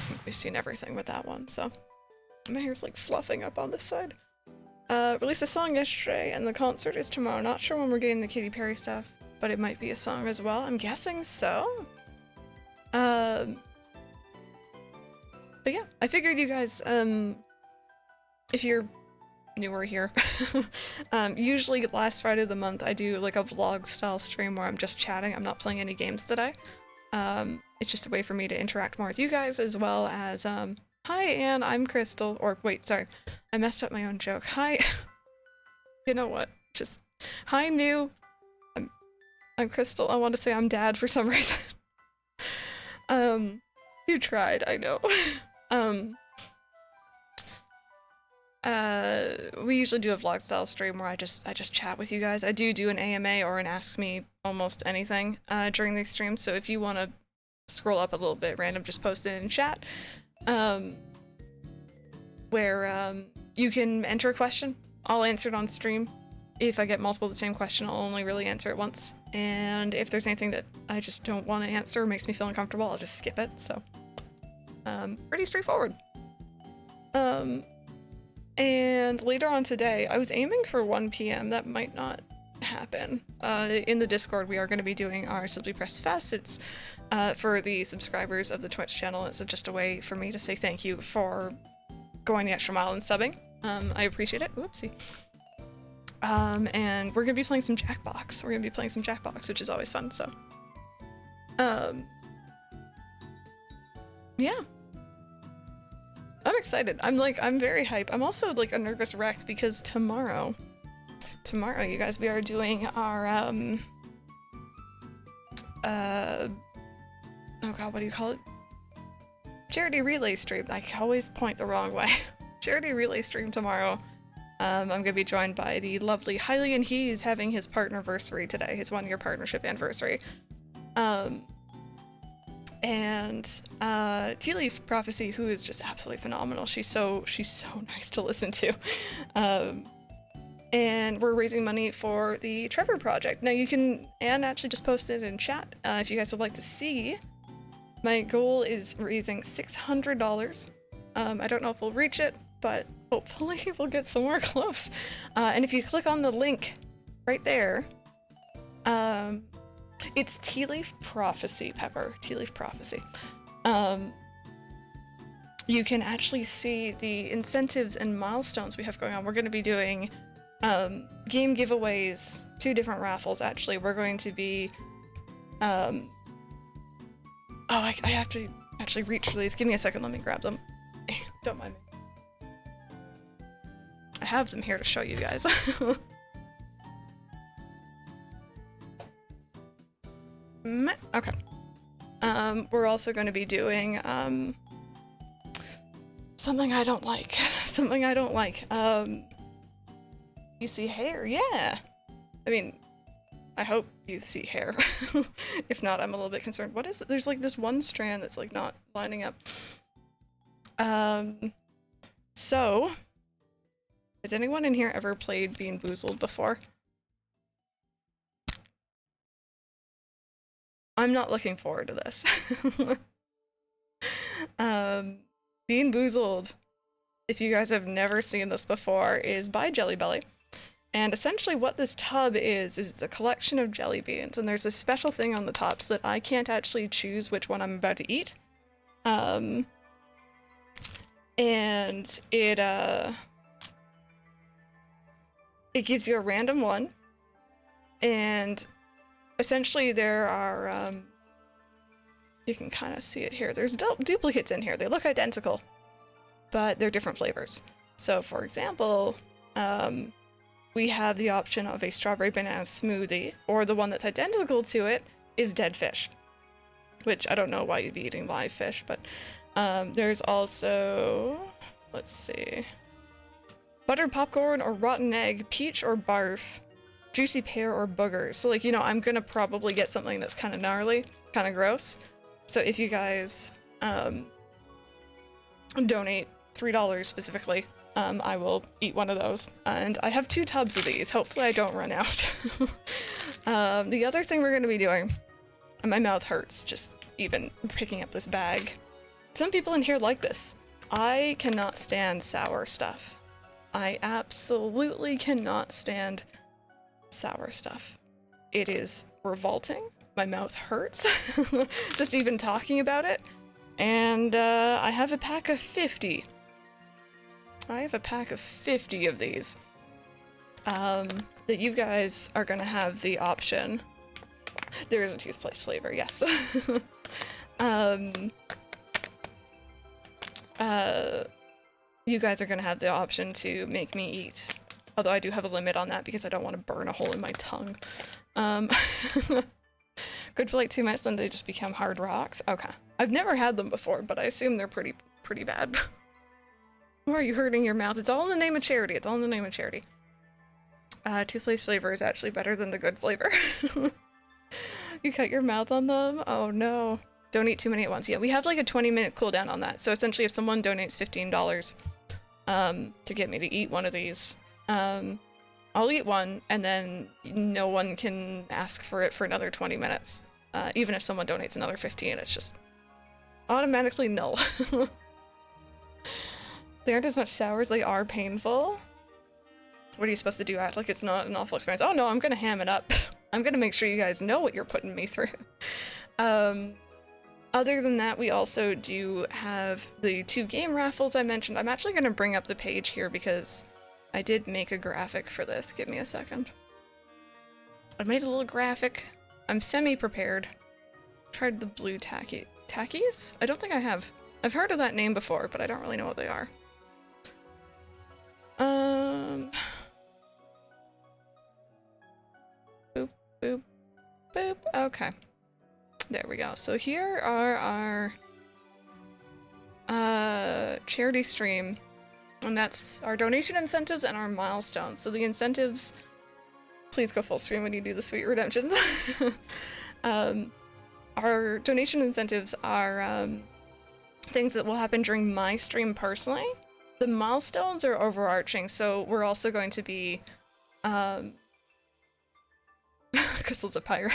think we've seen everything with that one, so. My hair's like fluffing up on this side. Released a song yesterday, and the concert is tomorrow. Not sure when we're getting the Katy Perry stuff, but it might be a song as well. I'm guessing so. But yeah, I figured you guys, if you're newer here, usually last Friday of the month I do like a vlog style stream where I'm just chatting. I'm not playing any games today. It's just a way for me to interact more with you guys, as well as, hi Anne, I'm Crystal, or wait, sorry, I messed up my own joke. Hi, you know what, just, hi new, I'm Crystal. I want to say I'm dad for some reason. You tried, I know. We usually do a vlog style stream where I just chat with you guys. I do an AMA or an Ask Me almost anything during these streams, so if you want to scroll up a little bit random, just post it in chat, where you can enter a question. I'll answer it on stream. If I get multiple of the same question, I'll only really answer it once, and if there's anything that I just don't want to answer or makes me feel uncomfortable, I'll just skip it. So pretty straightforward. And later on today, I was aiming for 1 PM. That might not happen. In the Discord, we are going to be doing our Simply Press Fest. It's for the subscribers of the Twitch channel. It's just a way for me to say thank you for going the extra mile and subbing. I appreciate it. Whoopsie. And we're going to be playing some Jackbox. Which is always fun, so. Yeah. I'm excited. I'm very hype. I'm also like a nervous wreck because tomorrow, you guys, we are doing our, oh god, what do you call it? Charity relay stream. I always point the wrong way. Charity relay stream tomorrow. I'm gonna be joined by the lovely Hylian. He's having his partnerversary today, his 1-year partnership anniversary. And Tea Leaf Prophecy, who is just absolutely phenomenal. She's so nice to listen to. And we're raising money for the Trevor Project. Now Anne actually just posted in chat, if you guys would like to see. My goal is raising $600. I don't know if we'll reach it, but hopefully we'll get somewhere close. And if you click on the link right there, it's Tea Leaf Prophecy, Pepper. Tea Leaf Prophecy. You can actually see the incentives and milestones we have going on. We're going to be doing game giveaways, 2 different raffles, actually. We're going to be... I have to actually reach for these. Give me a second, let me grab them. Don't mind me. I have them here to show you guys. Okay. We're also going to be doing, something I don't like. You see hair, yeah! I mean, I hope you see hair. If not, I'm a little bit concerned. What is it? There's like this one strand that's like not lining up. So, has anyone in here ever played Bean Boozled before? I'm not looking forward to this. Bean Boozled, if you guys have never seen this before, is by Jelly Belly. And essentially what this tub is it's a collection of jelly beans, and there's a special thing on the top so that I can't actually choose which one I'm about to eat. And it gives you a random one, and essentially there are, you can kind of see it here. There's duplicates in here. They look identical, but they're different flavors. So for example, we have the option of a strawberry banana smoothie, or the one that's identical to it is dead fish, which I don't know why you'd be eating live fish, but there's also, let's see, buttered popcorn or rotten egg, peach or barf, juicy pear or booger. So like, you know, I'm gonna probably get something that's kind of gnarly, kind of gross. So if you guys donate $3 specifically, I will eat one of those. And I have 2 tubs of these. Hopefully I don't run out. The other thing we're gonna be doing, and my mouth hurts just even picking up this bag. some people in here like this. I cannot stand sour stuff. I absolutely cannot stand sour stuff. It is revolting. My mouth hurts just even talking about it. And I have a pack of 50. I have a pack of 50 of these. That you guys are gonna have the option. There is a Tues Place flavor, yes. You guys are gonna have the option to make me eat. Although I do have a limit on that because I don't want to burn a hole in my tongue. Good for like 2 minutes, then they just become hard rocks. Okay. I've never had them before, but I assume they're pretty bad. Why are you hurting your mouth? It's all in the name of charity. It's all in the name of charity. Tues Place flavor is actually better than the good flavor. You cut your mouth on them? Oh no. Don't eat too many at once. Yeah, we have like a 20-minute cooldown on that. So essentially if someone donates $15 to get me to eat one of these, I'll eat one and then no one can ask for it for another 20 minutes. Even if someone donates another 15, it's just automatically null. They aren't as much sour as they are painful. What are you supposed to do? Act like it's not an awful experience? Oh no, I'm gonna ham it up. I'm gonna make sure you guys know what you're putting me through. Other than that, we also do have the 2 game raffles I mentioned. I'm actually gonna bring up the page here because I did make a graphic for this. Give me a second. I made a little graphic. I'm semi-prepared. Tried the blue tackies? I don't think I have. I've heard of that name before, but I don't really know what they are. Boop, boop, boop. Okay. There we go. So here are our charity stream, and that's our donation incentives and our milestones. So the incentives, please go full screen when you do the sweet redemptions. Our donation incentives are things that will happen during my stream personally. The milestones are overarching, so we're also going to be Crystal's a pirate.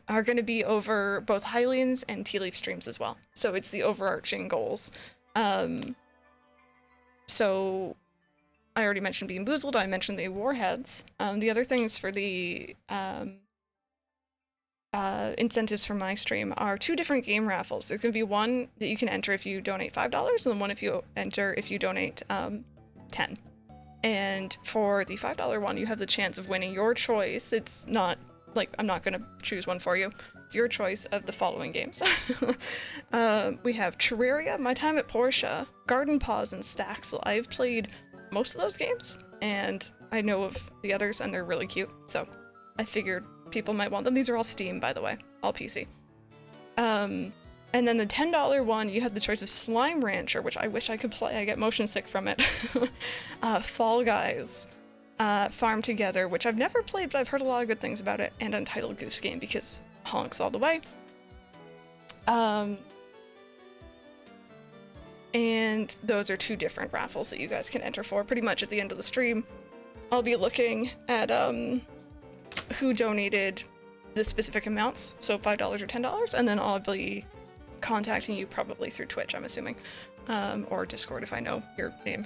Are going to be over both Hylians and Tea Leaf streams as well. So it's the overarching goals. So I already mentioned Being Boozled, I mentioned the Warheads. The other things for the incentives for my stream are 2 different game raffles. There's going to be one that you can enter if you donate $5, and then one if you enter if you donate $10. And for the $5 one, you have the chance of winning your choice. It's not like I'm not gonna choose one for you. It's your choice of the following games. We have Terraria, My Time at Portia, Garden Paws, and Staxel. I've played most of those games, and I know of the others, and they're really cute. So I figured people might want them. These are all Steam, by the way, all PC. And then the $10 one, you have the choice of Slime Rancher, which I wish I could play. I get motion sick from it. Fall Guys. Farm Together, which I've never played, but I've heard a lot of good things about it, and Untitled Goose Game because honks all the way. And those are 2 different raffles that you guys can enter for. Pretty much at the end of the stream, I'll be looking at who donated the specific amounts, so $5 or $10, and then I'll be contacting you probably through Twitch, I'm assuming, or Discord if I know your name.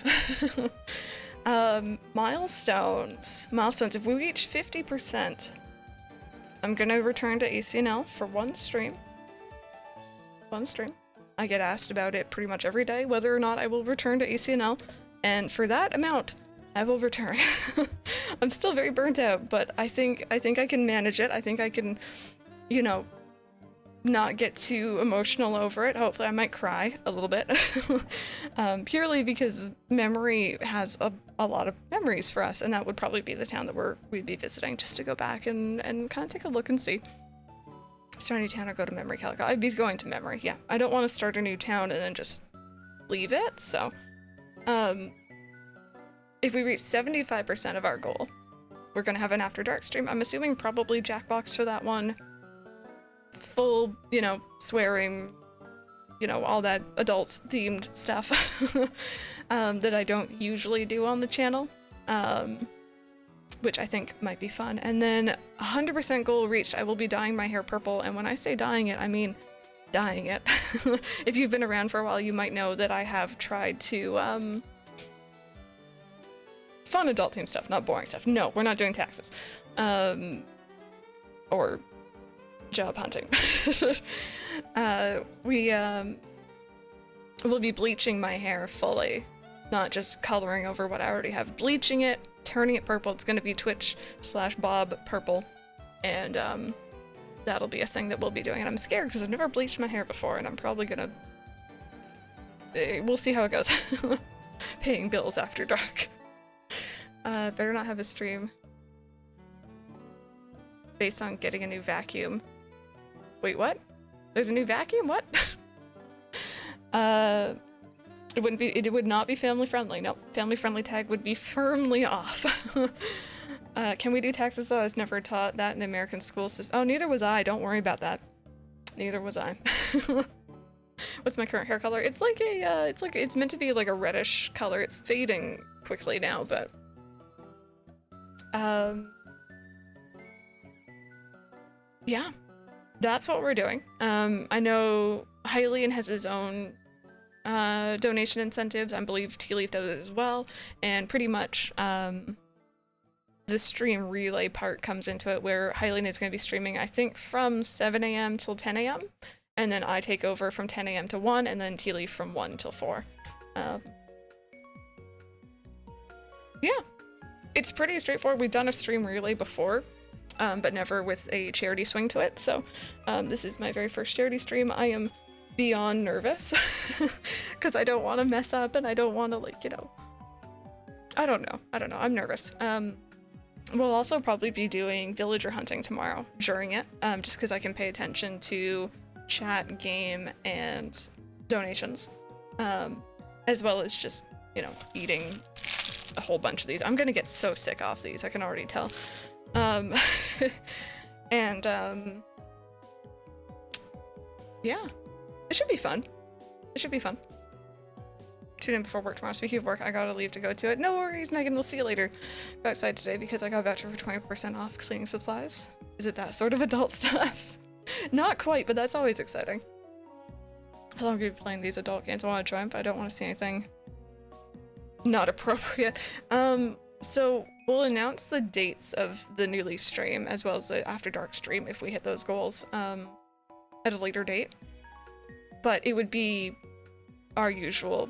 Milestones. If we reach 50%, I'm gonna return to ACNL for one stream. I get asked about it pretty much every day, whether or not I will return to ACNL, and for that amount, I will return. I'm still very burnt out, but I think I can manage it. I think I can, you know, not get too emotional over it. Hopefully I might cry a little bit. Purely because memory has a lot of memories for us, and that would probably be the town that we'd be visiting, just to go back and kind of take a look and see. Start a new town or go to Memory Calico? I'd be going to Memory, yeah. I don't want to start a new town and then just leave it, so if we reach 75% of our goal, we're gonna have an After Dark stream. I'm assuming probably Jackbox for that one. Full, you know, swearing, you know, all that adult-themed stuff that I don't usually do on the channel, which I think might be fun. And then 100% goal reached, I will be dyeing my hair purple, and when I say dyeing it, I mean dying it. If you've been around for a while, you might know that I have tried to, fun adult theme stuff, not boring stuff. No, we're not doing taxes. Or job hunting. We'll be bleaching my hair fully, not just coloring over what I already have. Bleaching it, turning it purple. It's gonna be Twitch/Bob purple, and that'll be a thing that we'll be doing. And I'm scared because I've never bleached my hair before, and I'm probably gonna. We'll see how it goes. Paying bills after dark. Better not have a stream based on getting a new vacuum. Wait, what? There's a new vacuum? What? It would not be family friendly. Nope. Family friendly tag would be firmly off. Can we do taxes though? I was never taught that in the American school system. Oh, neither was I. Don't worry about that. Neither was I. What's my current hair color? It's like a, it's meant to be like a reddish color. It's fading quickly now, but yeah, that's what we're doing. I know Hylian has his own donation incentives. I believe Tea Leaf does it as well, and pretty much the stream relay part comes into it, where Hylian is going to be streaming, I think, from 7 a.m. till 10 a.m. and then I take over from 10 a.m. to 1, and then Tea Leaf from 1 till 4. Yeah, it's pretty straightforward. We've done a stream relay before, but never with a charity swing to it, so this is my very first charity stream. I am beyond nervous because I don't want to mess up, and I don't want to, like, you know, I don't know, I'm nervous. We'll also probably be doing villager hunting tomorrow during it, just because I can pay attention to chat, game, and donations, as well as just, you know, eating a whole bunch of these. I'm gonna get so sick off these, I can already tell. And yeah, it should be fun. It should be fun. Tune in before work tomorrow. Speaking of work, I gotta leave to go to it. No worries, Megan, we'll see you later. Go outside today because I got a voucher for 20% off cleaning supplies. Is it that sort of adult stuff? Not quite, but that's always exciting. How long have you been playing these adult games? I want to join, but I don't want to see anything not appropriate. So we'll announce the dates of the New Leaf stream as well as the After Dark stream if we hit those goals at a later date. But it would be our usual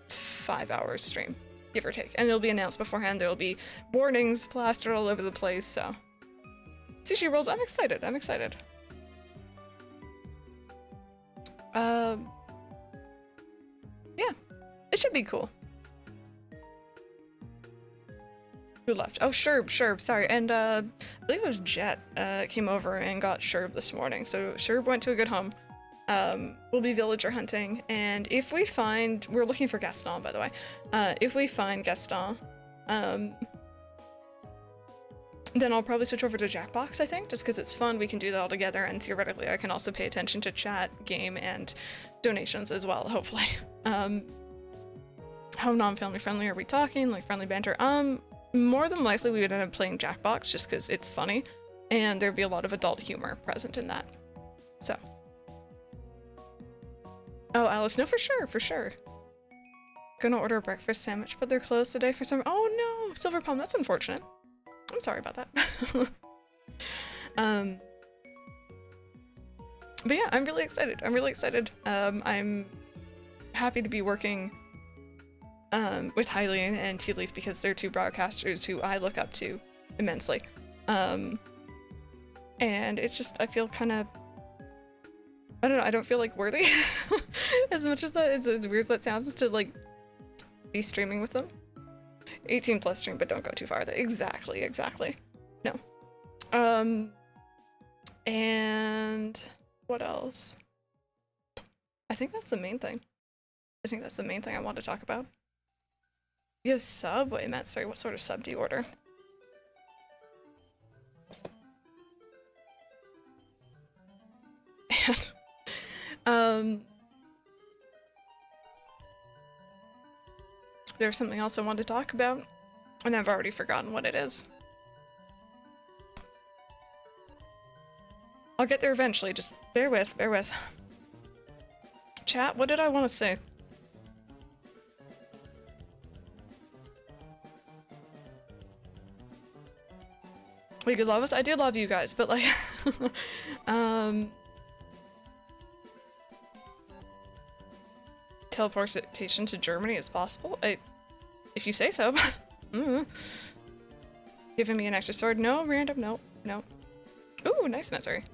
5 hours stream, give or take. And it'll be announced beforehand. There'll be warnings plastered all over the place, so. Sushi rolls, I'm excited, I'm excited. Yeah, it should be cool. Who left? Oh, Sherb, sorry. And I believe it was Jet came over and got Sherb this morning. So Sherb went to a good home. We'll be villager hunting, and if we find, we're looking for Gaston, by the way. If we find Gaston, then I'll probably switch over to Jackbox, I think, just because it's fun. We can do that all together, and theoretically I can also pay attention to chat, game, and donations as well, hopefully. How non-family friendly are we talking? Like friendly banter? More than likely we would end up playing Jackbox just because it's funny, and there'd be a lot of adult humor present in that. So. Oh, Alice, no, for sure. Gonna order a breakfast sandwich, but they're closed today for some— oh no, Silver Palm, that's unfortunate. I'm sorry about that. But yeah, I'm really excited. I'm happy to be working with Hylian and Tea Leaf because they're two broadcasters who I look up to immensely. And it's just, I feel kind of, I don't know, I don't feel like worthy as much as that, as weird as that sounds, to like be streaming with them. 18 plus stream, but don't go too far. Exactly. No. And what else? I think that's the main thing. I want to talk about. You have sub? Wait, Matt, sorry, what sort of sub do you order? There's something else I wanted to talk about, and I've already forgotten what it is. I'll get there eventually, just bear with, bear with. Chat, what did I want to say? We could love us? I do love you guys, but like, teleportation to Germany is possible? If you say so. Giving me an extra sword? No, random, no, no. Ooh, nice Metzary.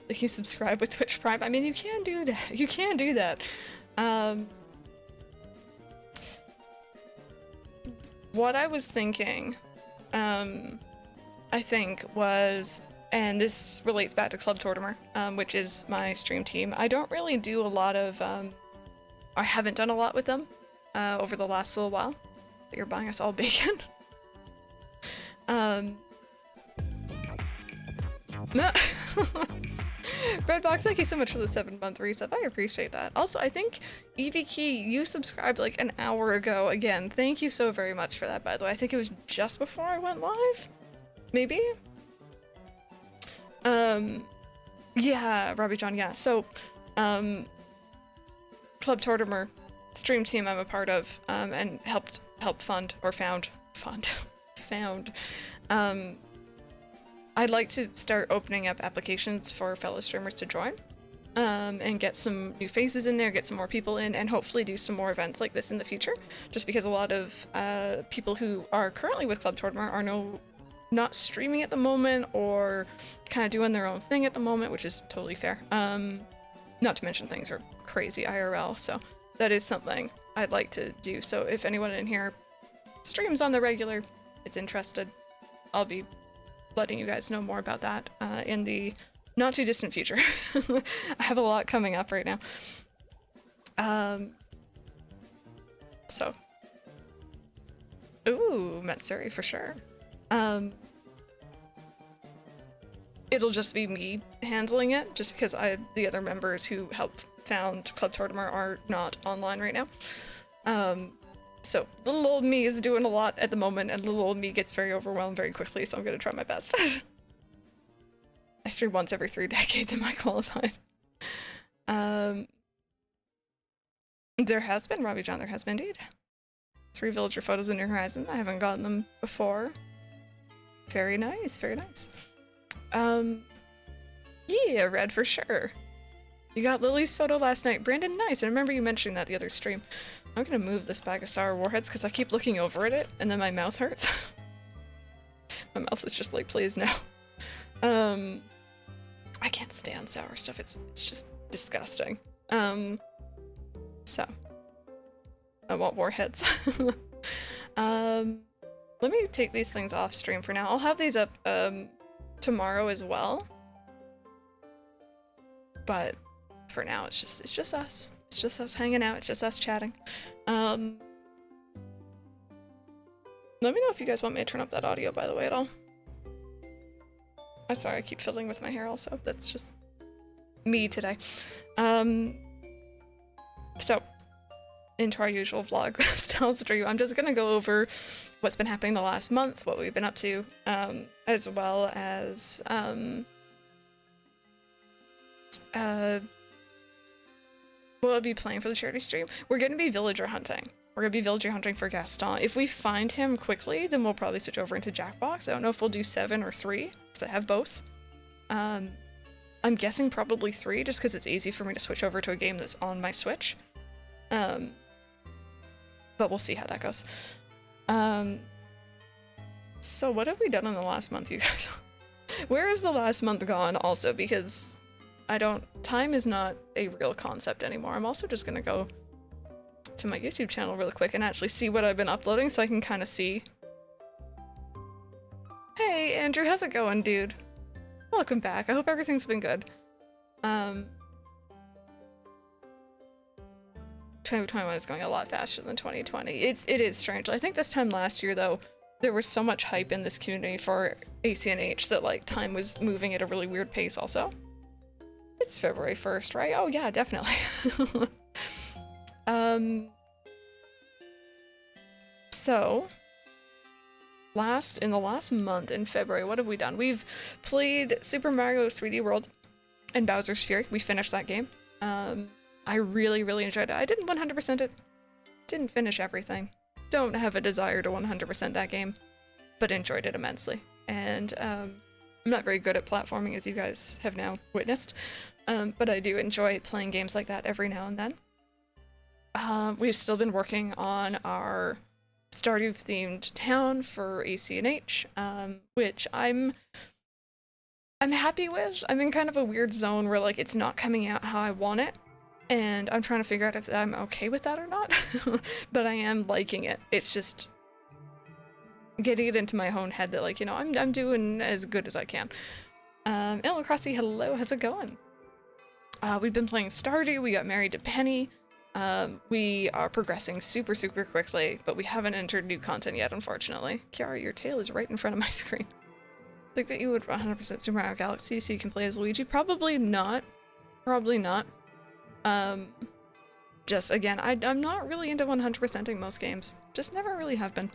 You subscribe with Twitch Prime. I mean, you can do that. You can do that. What I was thinking, I think was, and this relates back to Club Tortimer, which is my stream team. I don't really do a lot of, I haven't done a lot with them over the last little while. But you're buying us all bacon. No. Redbox, thank you so much for the 7-month resub. I appreciate that. Also, I think Evie Key, you subscribed like an hour ago. Again, thank you so very much for that, by the way. I think it was just before I went live? Maybe? Yeah, Robbie John, yeah. So, Club Tortimer, stream team I'm a part of, and helped fund, or found, I'd like to start opening up applications for fellow streamers to join, and get some new faces in there, get some more people in, and hopefully do some more events like this in the future, just because a lot of people who are currently with Club Tortimer are not streaming at the moment, or kind of doing their own thing at the moment, which is totally fair. Not to mention things are crazy IRL, so that is something I'd like to do. So if anyone in here streams on the regular, is interested, I'll be letting you guys know more about that in the not too distant future. I have a lot coming up right now. So. Ooh, Matsuri for sure. It'll just be me handling it, just because the other members who helped found Club Tortimer are not online right now. So little old me is doing a lot at the moment, and little old me gets very overwhelmed very quickly, so I'm gonna try my best. I stream once every 3 decades, am I qualified? There has been, Robbie John, there has been indeed. 3 villager photos in New Horizon. I haven't gotten them before. Very nice, very nice. Yeah, Red for sure. You got Lily's photo last night. Brandon, nice. I remember you mentioning that the other stream. I'm gonna move this bag of sour warheads because I keep looking over at it and then my mouth hurts. My mouth is just like, please no. I can't stand sour stuff. It's just disgusting. So I want warheads. Let me take these things off stream for now. I'll have these up tomorrow as well. But for now, it's just us. It's just us hanging out. It's just us chatting. Let me know if you guys want me to turn up that audio, by the way, at all. I'm sorry, I keep fiddling with my hair also. That's just me today. So, into our usual vlog style stream, I'm just gonna go over what's been happening the last month, what we've been up to, as well as, what we'll be playing for the charity stream. We're gonna be villager hunting. We're gonna be villager hunting for Gaston. If we find him quickly, then we'll probably switch over into Jackbox. I don't know if we'll do 7 or 3, because I have both. I'm guessing probably 3, just because it's easy for me to switch over to a game that's on my Switch. But we'll see how that goes. So what have we done in the last month, you guys? Where is the last month gone, also? Because time is not a real concept anymore. I'm also just gonna go to my YouTube channel really quick and actually see what I've been uploading so I can kind of see. Hey, Andrew, how's it going, dude? Welcome back. I hope everything's been good. 2021 is going a lot faster than 2020. It is strange. I think this time last year, though, there was so much hype in this community for ACNH that, like, time was moving at a really weird pace also. It's February 1st, right? Oh yeah, definitely. So, in the last month in February, what have we done? We've played Super Mario 3D World. and Bowser's Fury. We finished that game. I really, really enjoyed it. I didn't 100% it. Didn't finish everything. Don't have a desire to 100% that game, but enjoyed it immensely. And I'm not very good at platforming, as you guys have now witnessed, but I do enjoy playing games like that every now and then. We've still been working on our Stardew-themed town for ACNH, which I'm happy with. I'm in kind of a weird zone where, like, it's not coming out how I want it, and I'm trying to figure out if I'm okay with that or not. But I am liking it. It's just getting it into my own head that, like, you know, I'm doing as good as I can. Animal Crossing, hello, how's it going? We've been playing Stardew, we got married to Penny. We are progressing super, super quickly, but we haven't entered new content yet, unfortunately. Kiara, your tail is right in front of my screen. I think that you would 100% Super Mario Galaxy so you can play as Luigi. Probably not. Probably not. Just, again, I'm not really into 100%ing most games. Just never really have been.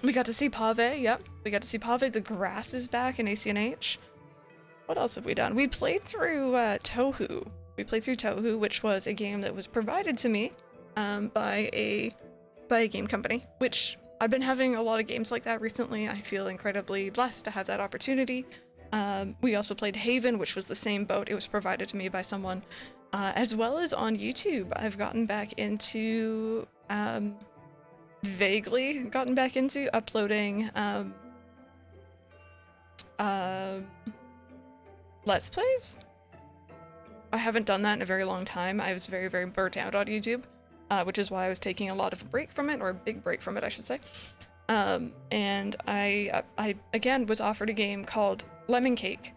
We got to see Pave, yep. We got to see Pave. The grass is back in ACNH. What else have we done? We played through Tohu. We played through Tohu, which was a game that was provided to me by a game company, which I've been having a lot of games like that recently. I feel incredibly blessed to have that opportunity. We also played Haven, which was the same boat. It was provided to me by someone. As well as on YouTube, I've gotten back into, vaguely gotten back into uploading Let's Plays? I haven't done that in a very long time. I was very, very burnt out on YouTube, which is why I was taking a lot of a break from it, or a big break from it, I should say. And I again was offered a game called Lemon Cake.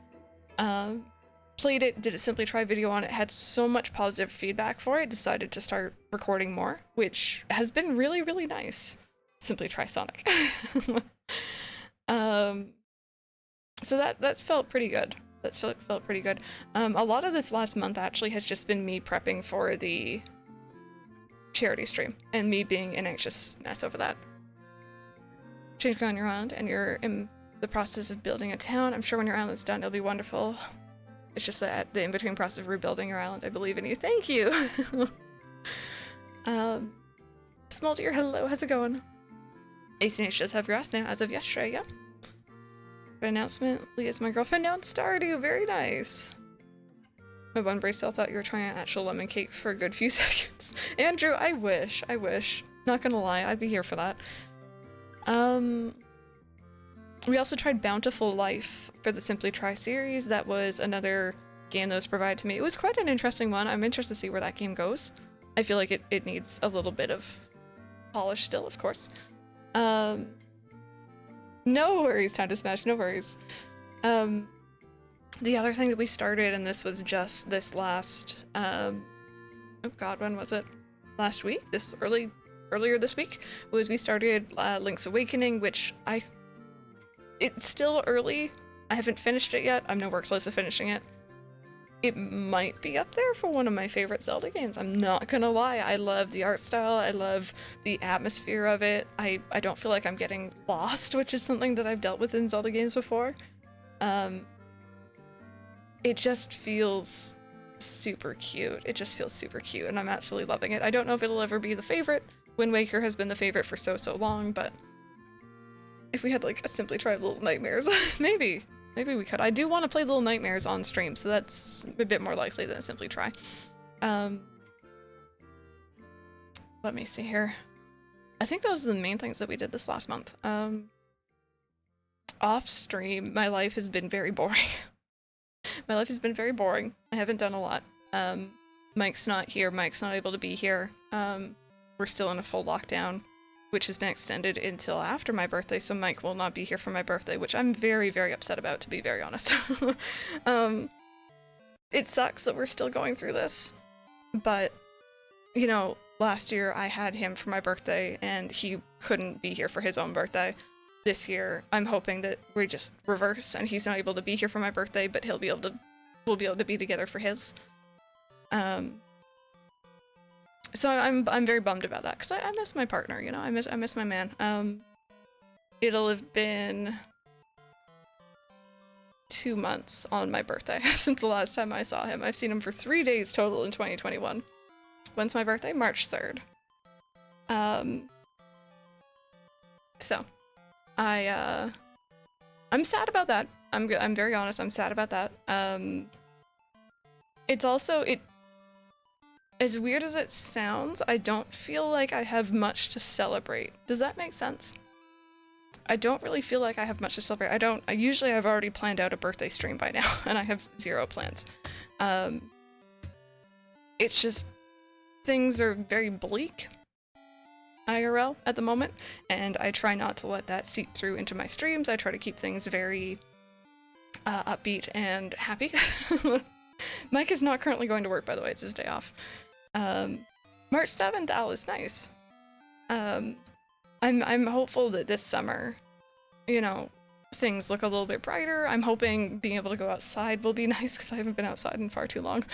Played it, did a Simply Try video on it, had so much positive feedback for it, decided to start recording more, which has been really, really nice. Simply Try Sonic. So that's felt pretty good. That's felt pretty good. A lot of this last month actually has just been me prepping for the charity stream, and me being an anxious mess over that. Change on your island, and you're in the process of building a town. I'm sure when your island's done, it'll be wonderful. It's just that the in-between process of rebuilding your island. I believe in you. Thank you! Small deer, hello, how's it going? ACNH does have grass now, as of yesterday, yeah. Announcement, Leah's my girlfriend now in Stardew, very nice. My one brace still thought you were trying an actual lemon cake for a good few seconds. Andrew, I wish. Not gonna lie, I'd be here for that. We also tried Bountiful Life for the Simply Try series. That was another game that was provided to me. It was quite an interesting one. I'm interested to see where that game goes. I feel like it needs a little bit of polish still, of course. No worries, time to smash, no worries. The other thing that we started, and this was just this last, oh god, when was it? Last week? Earlier this week, was we started Link's Awakening, which it's still early. I haven't finished it yet. I'm nowhere close to finishing it. It might be up there for one of my favorite Zelda games. I'm not gonna lie. I love the art style. I love the atmosphere of it. I don't feel like I'm getting lost, which is something that I've dealt with in Zelda games before. It just feels super cute. It just feels super cute, and I'm absolutely loving it. I don't know if it'll ever be the favorite. Wind Waker has been the favorite for so long, but if we had like a Simply Try Little Nightmares, maybe we could. I do want to play Little Nightmares on stream, so that's a bit more likely than Simply Try. Let me see here. I think those are the main things that we did this last month. Off stream, my life has been very boring. My life has been very boring. I haven't done a lot. Mike's not here. Mike's not able to be here. We're still in a full lockdown, which has been extended until after my birthday, so Mike will not be here for my birthday, which I'm very, very upset about, to be very honest. It sucks that we're still going through this, but, you know, last year I had him for my birthday, and he couldn't be here for his own birthday. This year, I'm hoping that we just reverse, and he's not able to be here for my birthday, but we'll be able to be together for his. So I'm very bummed about that, because I miss my partner, you know, I miss my man. It'll have been 2 months on my birthday since the last time I saw him. I've seen him for 3 days total in 2021. When's my birthday? March 3rd. So I'm sad about that. I'm very honest, I'm sad about that. It's also, as weird as it sounds, I don't feel like I have much to celebrate. Does that make sense? I don't really feel like I have much to celebrate. I usually have already planned out a birthday stream by now, and I have 0 plans. It's just, things are very bleak IRL at the moment, and I try not to let that seep through into my streams. I try to keep things very upbeat and happy. Mike is not currently going to work, by the way. It's his day off. March 7th, Al, is nice. I'm hopeful that this summer, you know, things look a little bit brighter. I'm hoping being able to go outside will be nice because I haven't been outside in far too long.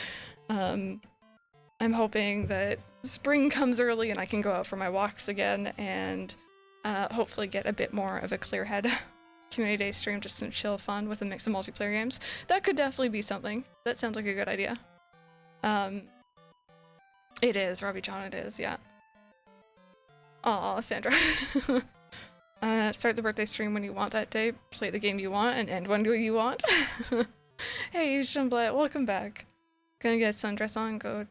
I'm hoping that spring comes early and I can go out for my walks again and hopefully get a bit more of a clear head community day stream, just some chill fun with a mix of multiplayer games. That could definitely be something. That sounds like a good idea. It is, Robbie John, it is, yeah. Aw, Sandra. Start the birthday stream when you want that day, play the game you want, and end when you want. Hey, Shumblet, welcome back. Gonna get a sundress on, go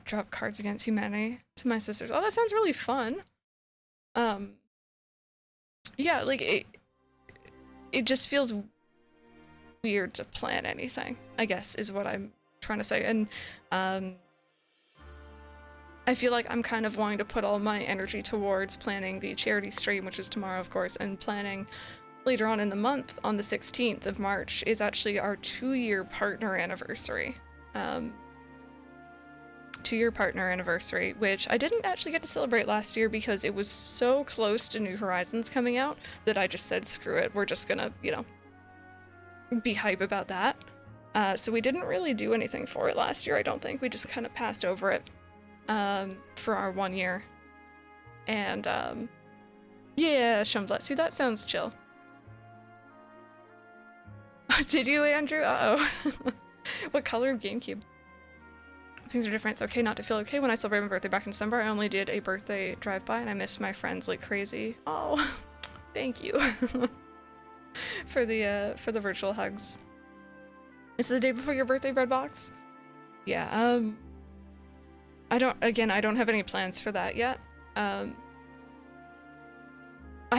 drop Cards Against Humanity to my sisters. Oh, that sounds really fun. Yeah, like, it just feels weird to plan anything, I guess, is what I'm trying to say. And, I feel like I'm kind of wanting to put all my energy towards planning the charity stream, which is tomorrow, of course, and planning later on in the month, on the 16th of March, is actually our 2-year partner anniversary. 2-year partner anniversary, which I didn't actually get to celebrate last year because it was so close to New Horizons coming out that I just said, screw it, we're just gonna, you know, be hype about that. So we didn't really do anything for it last year, I don't think. We just kind of passed over it. For our 1 year. And, yeah, Shumblet. See, that sounds chill. Did you, Andrew? Uh-oh. What color of GameCube? Things are different. It's okay not to feel okay. When I celebrated my birthday back in December, I only did a birthday drive-by and I missed my friends like crazy. Oh, thank you. for the virtual hugs. Is this the day before your birthday, Breadbox? Yeah, I don't have any plans for that yet. I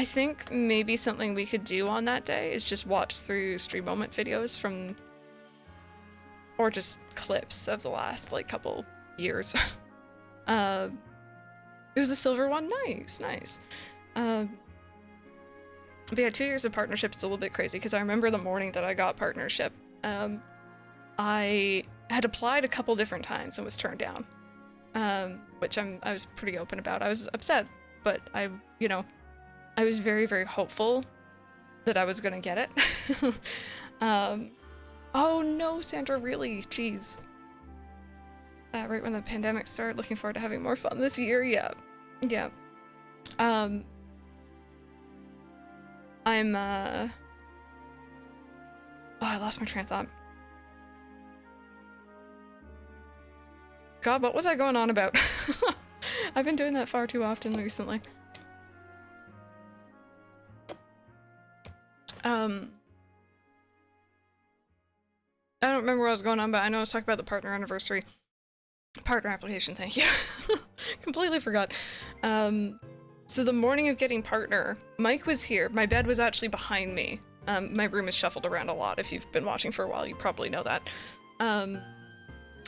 think maybe something we could do on that day is just watch through stream moment videos from, or just clips of the last, like, couple years. It was the silver one? Nice, nice. But yeah, 2 years of partnership is a little bit crazy, because I remember the morning that I got partnership, I had applied a couple different times and was turned down. Which I was pretty open about. I was upset, but I was very, very hopeful that I was gonna get it. Oh no, Sandra, really? Jeez. Right when the pandemic started, looking forward to having more fun this year, yeah. Yeah. Oh, I lost my train of thought. God, what was I going on about? I've been doing that far too often recently. I don't remember what I was going on, but I know I was talking about the partner anniversary. Partner application, thank you. Completely forgot. So the morning of getting partner, Mike was here. My bed was actually behind me. My room is shuffled around a lot. If you've been watching for a while, you probably know that.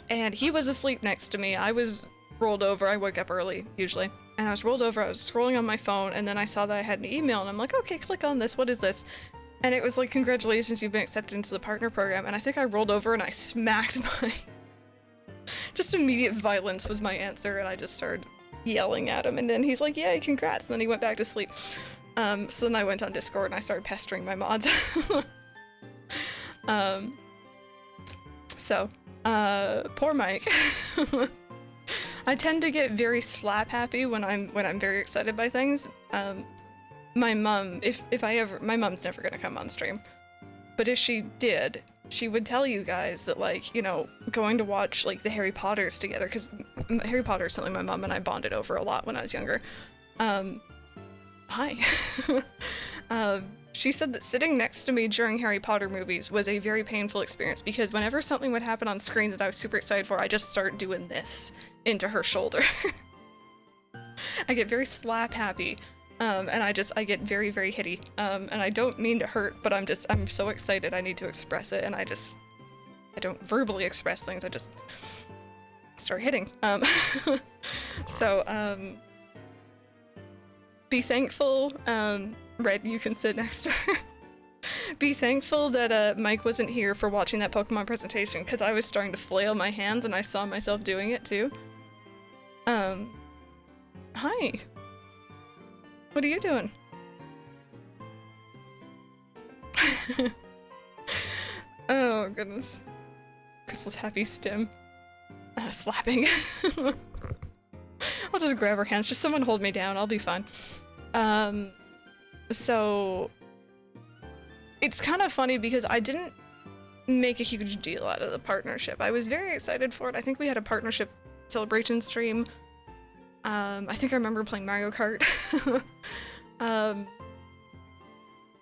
And he was asleep next to me. I was rolled over. I wake up early, usually. And I was rolled over. I was scrolling on my phone, and then I saw that I had an email, and I'm like, okay, click on this. What is this? And it was like, congratulations, you've been accepted into the partner program. And I think I rolled over and I smacked my... Just immediate violence was my answer, and I just started yelling at him. And then he's like, yay, congrats. And then he went back to sleep. So then I went on Discord and I started pestering my mods. Poor Mike. I tend to get very slap happy when I'm very excited by things. My mom, if I ever, my mom's never gonna come on stream, but if she did, she would tell you guys that, like, you know, going to watch, like, the Harry Potters together, because Harry Potter is something my mom and I bonded over a lot when I was younger. Hi. She said that sitting next to me during Harry Potter movies was a very painful experience, because whenever something would happen on screen that I was super excited for, I just start doing this into her shoulder. I get very slap happy. And I get very, very hitty. And I don't mean to hurt, but I'm so excited I need to express it, and I don't verbally express things, I just start hitting. Be thankful, Red, you can sit next to her. Be thankful that Mike wasn't here for watching that Pokemon presentation, because I was starting to flail my hands and I saw myself doing it too. Hi. What are you doing? Oh, goodness. Crystal's happy stim. Slapping. I'll just grab her hands. Just someone hold me down. I'll be fine. So... It's kind of funny because I didn't make a huge deal out of the partnership. I was very excited for it. I think we had a partnership celebration stream. I think I remember playing Mario Kart.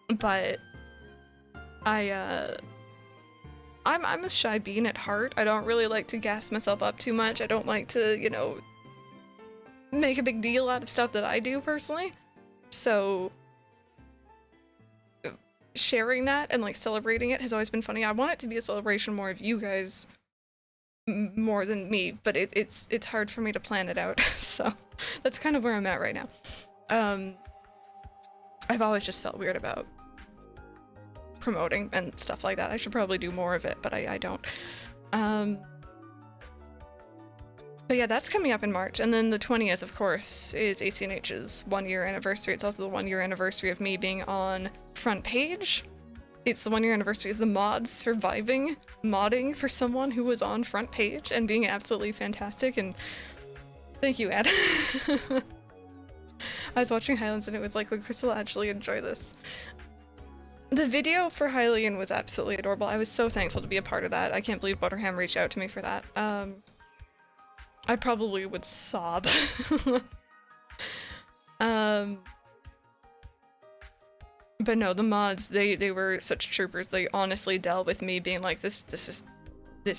But I'm a shy bean at heart. I don't really like to gas myself up too much. I don't like to, you know, make a big deal out of stuff that I do personally. So sharing that and like celebrating it has always been funny. I want it to be a celebration more of you guys more than me, but it's hard for me to plan it out. So that's kind of where I'm at right now. I've always just felt weird about promoting and stuff like that. I should probably do more of it, but I don't. But yeah, that's coming up in March, and then the 20th, of course, is ACNH's 1-year anniversary. It's also the 1-year anniversary of me being on front page. It's the 1-year anniversary of the mods surviving modding for someone who was on front page and being absolutely fantastic, and thank you, Ed. I was watching Highlands and it was like, would Crystal actually enjoy this? The video for Hylian was absolutely adorable. I was so thankful to be a part of that. I can't believe Butterham reached out to me for that. I probably would sob. But no, the mods, they were such troopers. They honestly dealt with me being like this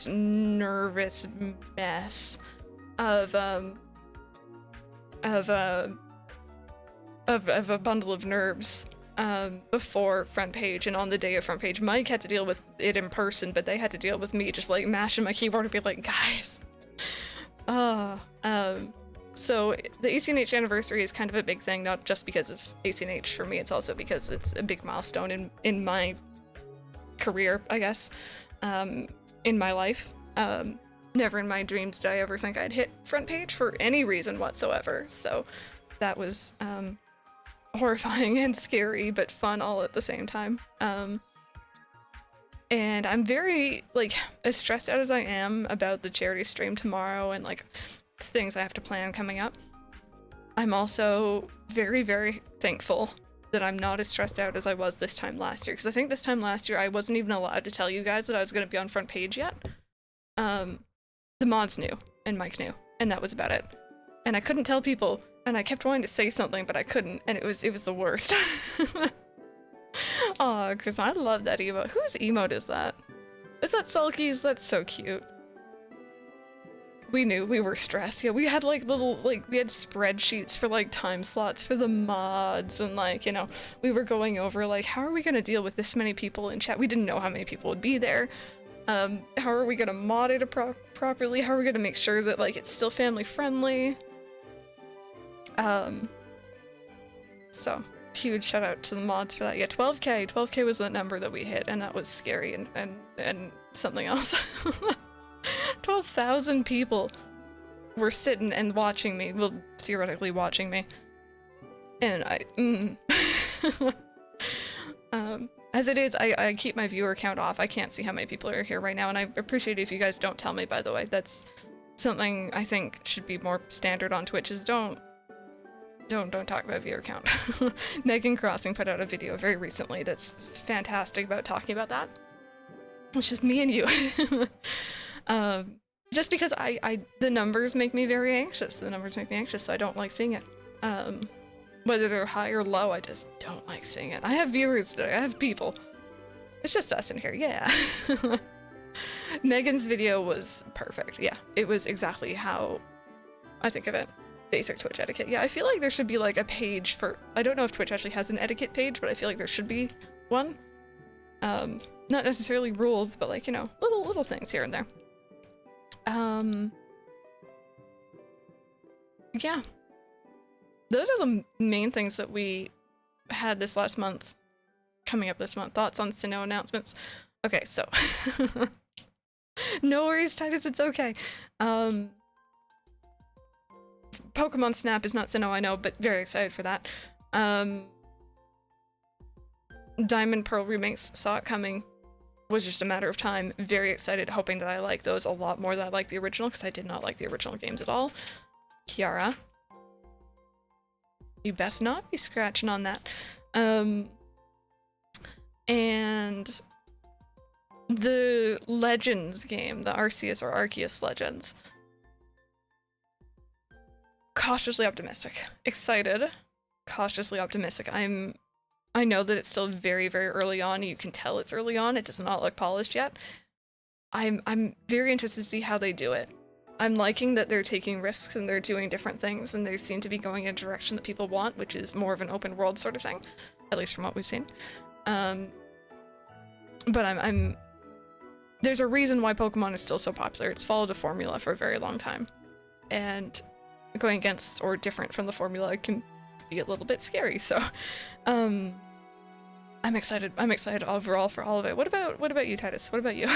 nervous mess of a bundle of nerves before front page, and on the day of front page. Mike had to deal with it in person, but they had to deal with me just like mashing my keyboard and be like, guys. So the ACNH anniversary is kind of a big thing, not just because of ACNH for me, it's also because it's a big milestone in my career, I guess, in my life. Never in my dreams did I ever think I'd hit front page for any reason whatsoever, so that was horrifying and scary, but fun all at the same time. And I'm very, like, as stressed out as I am about the charity stream tomorrow and, like, things I have to plan coming up, I'm also very, very thankful that I'm not as stressed out as I was this time last year, because I think this time last year I wasn't even allowed to tell you guys that I was going to be on front page yet. The mods knew, and Mike knew, and that was about it. And I couldn't tell people, and I kept wanting to say something, but I couldn't, and it was the worst. Aw, Chris, I love that emote. Whose emote is that? Is that Sulky's? That's so cute. We knew we were stressed. Yeah, we had like we had spreadsheets for like time slots for the mods, and like, you know, we were going over like, how are we gonna deal with this many people in chat? We didn't know how many people would be there. How are we gonna mod it properly? How are we gonna make sure that like it's still family friendly? So huge shout out to the mods for that. Yeah, 12K was the number that we hit, and that was scary and something else. 12,000 people were sitting and watching me, well, theoretically watching me, and as it is, I keep my viewer count off. I can't see how many people are here right now, and I appreciate it if you guys don't tell me, by the way. That's something I think should be more standard on Twitch, is don't don't talk about viewer count. Megan Crossing put out a video very recently that's fantastic about talking about that. It's just me and you. Just because the numbers make me very anxious. The numbers make me anxious, so I don't like seeing it. Whether they're high or low, I just don't like seeing it. I have viewers today, I have people. It's just us in here, yeah. Megan's video was perfect, yeah. It was exactly how I think of it. Basic Twitch etiquette. Yeah, I feel like there should be like a page for, I don't know if Twitch actually has an etiquette page, but I feel like there should be one. Not necessarily rules, but like, you know, little things here and there. Yeah. Those are the main things that we had this last month, coming up this month. Thoughts on Sinnoh announcements? Okay, so. No worries, Titus, it's okay. Pokemon Snap is not Sinnoh, I know, but very excited for that. Diamond Pearl remakes, saw it coming, was just a matter of time. Very excited, hoping that I like those a lot more than I like the original, because I did not like the original games at all. Kiara. You best not be scratching on that. And the Legends game, the Arceus or Arceus Legends. Cautiously optimistic. Excited. Cautiously optimistic. I know that it's still very, very early on. You can tell it's early on. It does not look polished yet. I'm very interested to see how they do it. I'm liking that they're taking risks and they're doing different things, and they seem to be going in a direction that people want, which is more of an open world sort of thing, at least from what we've seen. But there's a reason why Pokemon is still so popular. It's followed a formula for a very long time, and going against or different from the formula can be a little bit scary. So, I'm excited. I'm excited overall for all of it. What about you, Titus? What about you?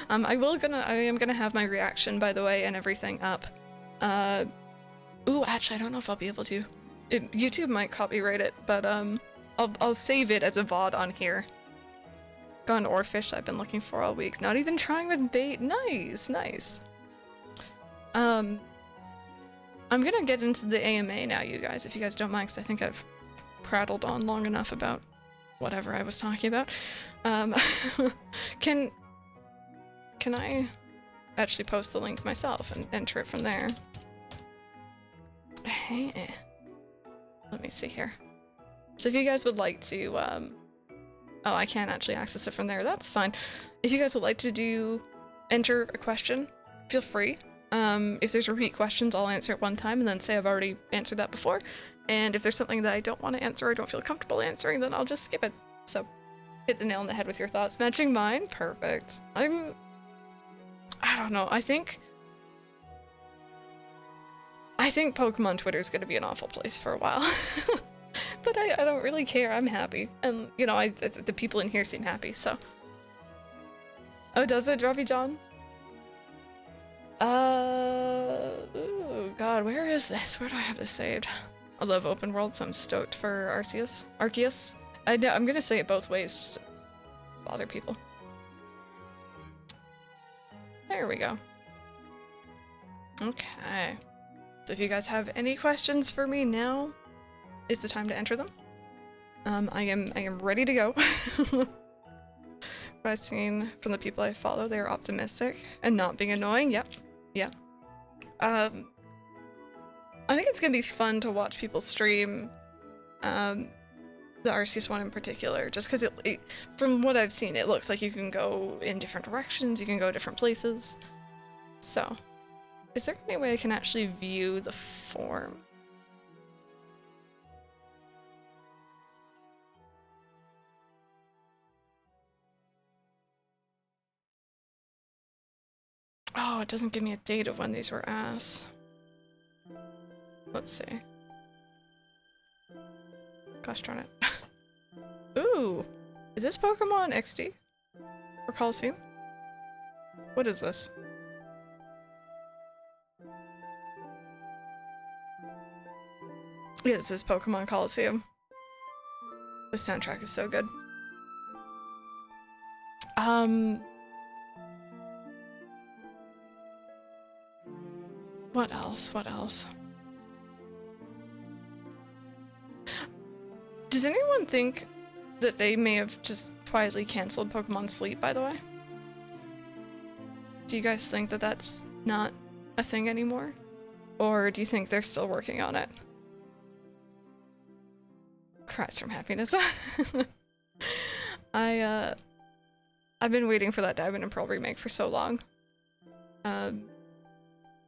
I am gonna have my reaction, by the way, and everything up. Ooh, actually, I don't know if I'll be able to. YouTube might copyright it, but I'll save it as a VOD on here. Gone Oarfish I've been looking for all week. Not even trying with bait. Nice, nice. I'm gonna get into the AMA now, you guys, if you guys don't mind, because I think I've prattled on long enough about whatever I was talking about. Can I actually post the link myself and enter it from there? Hey, let me see here. So if you guys would like to, oh, I can't actually access it from there. That's fine. If you guys would like to enter a question, feel free. If there's repeat questions, I'll answer it one time and then say I've already answered that before. And if there's something that I don't want to answer or don't feel comfortable answering, then I'll just skip it. So, hit the nail on the head with your thoughts. Matching mine? Perfect. I don't know. I think Pokemon Twitter is going to be an awful place for a while. But I don't really care. I'm happy. And, you know, the people in here seem happy, so. Oh, does it, Robbie John? Oh god, where is this? Where do I have this saved? I love open world, so I'm stoked for Arceus. I'm gonna say it both ways, just to bother people. There we go. Okay. So if you guys have any questions for me, now is the time to enter them. I am ready to go. What I've seen from the people I follow, they are optimistic and not being annoying. Yep. Yep. I think it's gonna be fun to watch people stream the Arceus one in particular, just because it, from what I've seen, it looks like you can go in different directions, you can go different places. So, is there any way I can actually view the form? Oh, it doesn't give me a date of when these were asked. Let's see. Gosh darn it. Ooh! Is this Pokemon XD? Or Coliseum? What is this? Yeah, this is Pokemon Coliseum. The soundtrack is so good. What else? What else? Does anyone think that they may have just quietly canceled Pokemon Sleep, by the way? Do you guys think that that's not a thing anymore? Or do you think they're still working on it? Cries from happiness. I've been waiting for that Diamond and Pearl remake for so long. And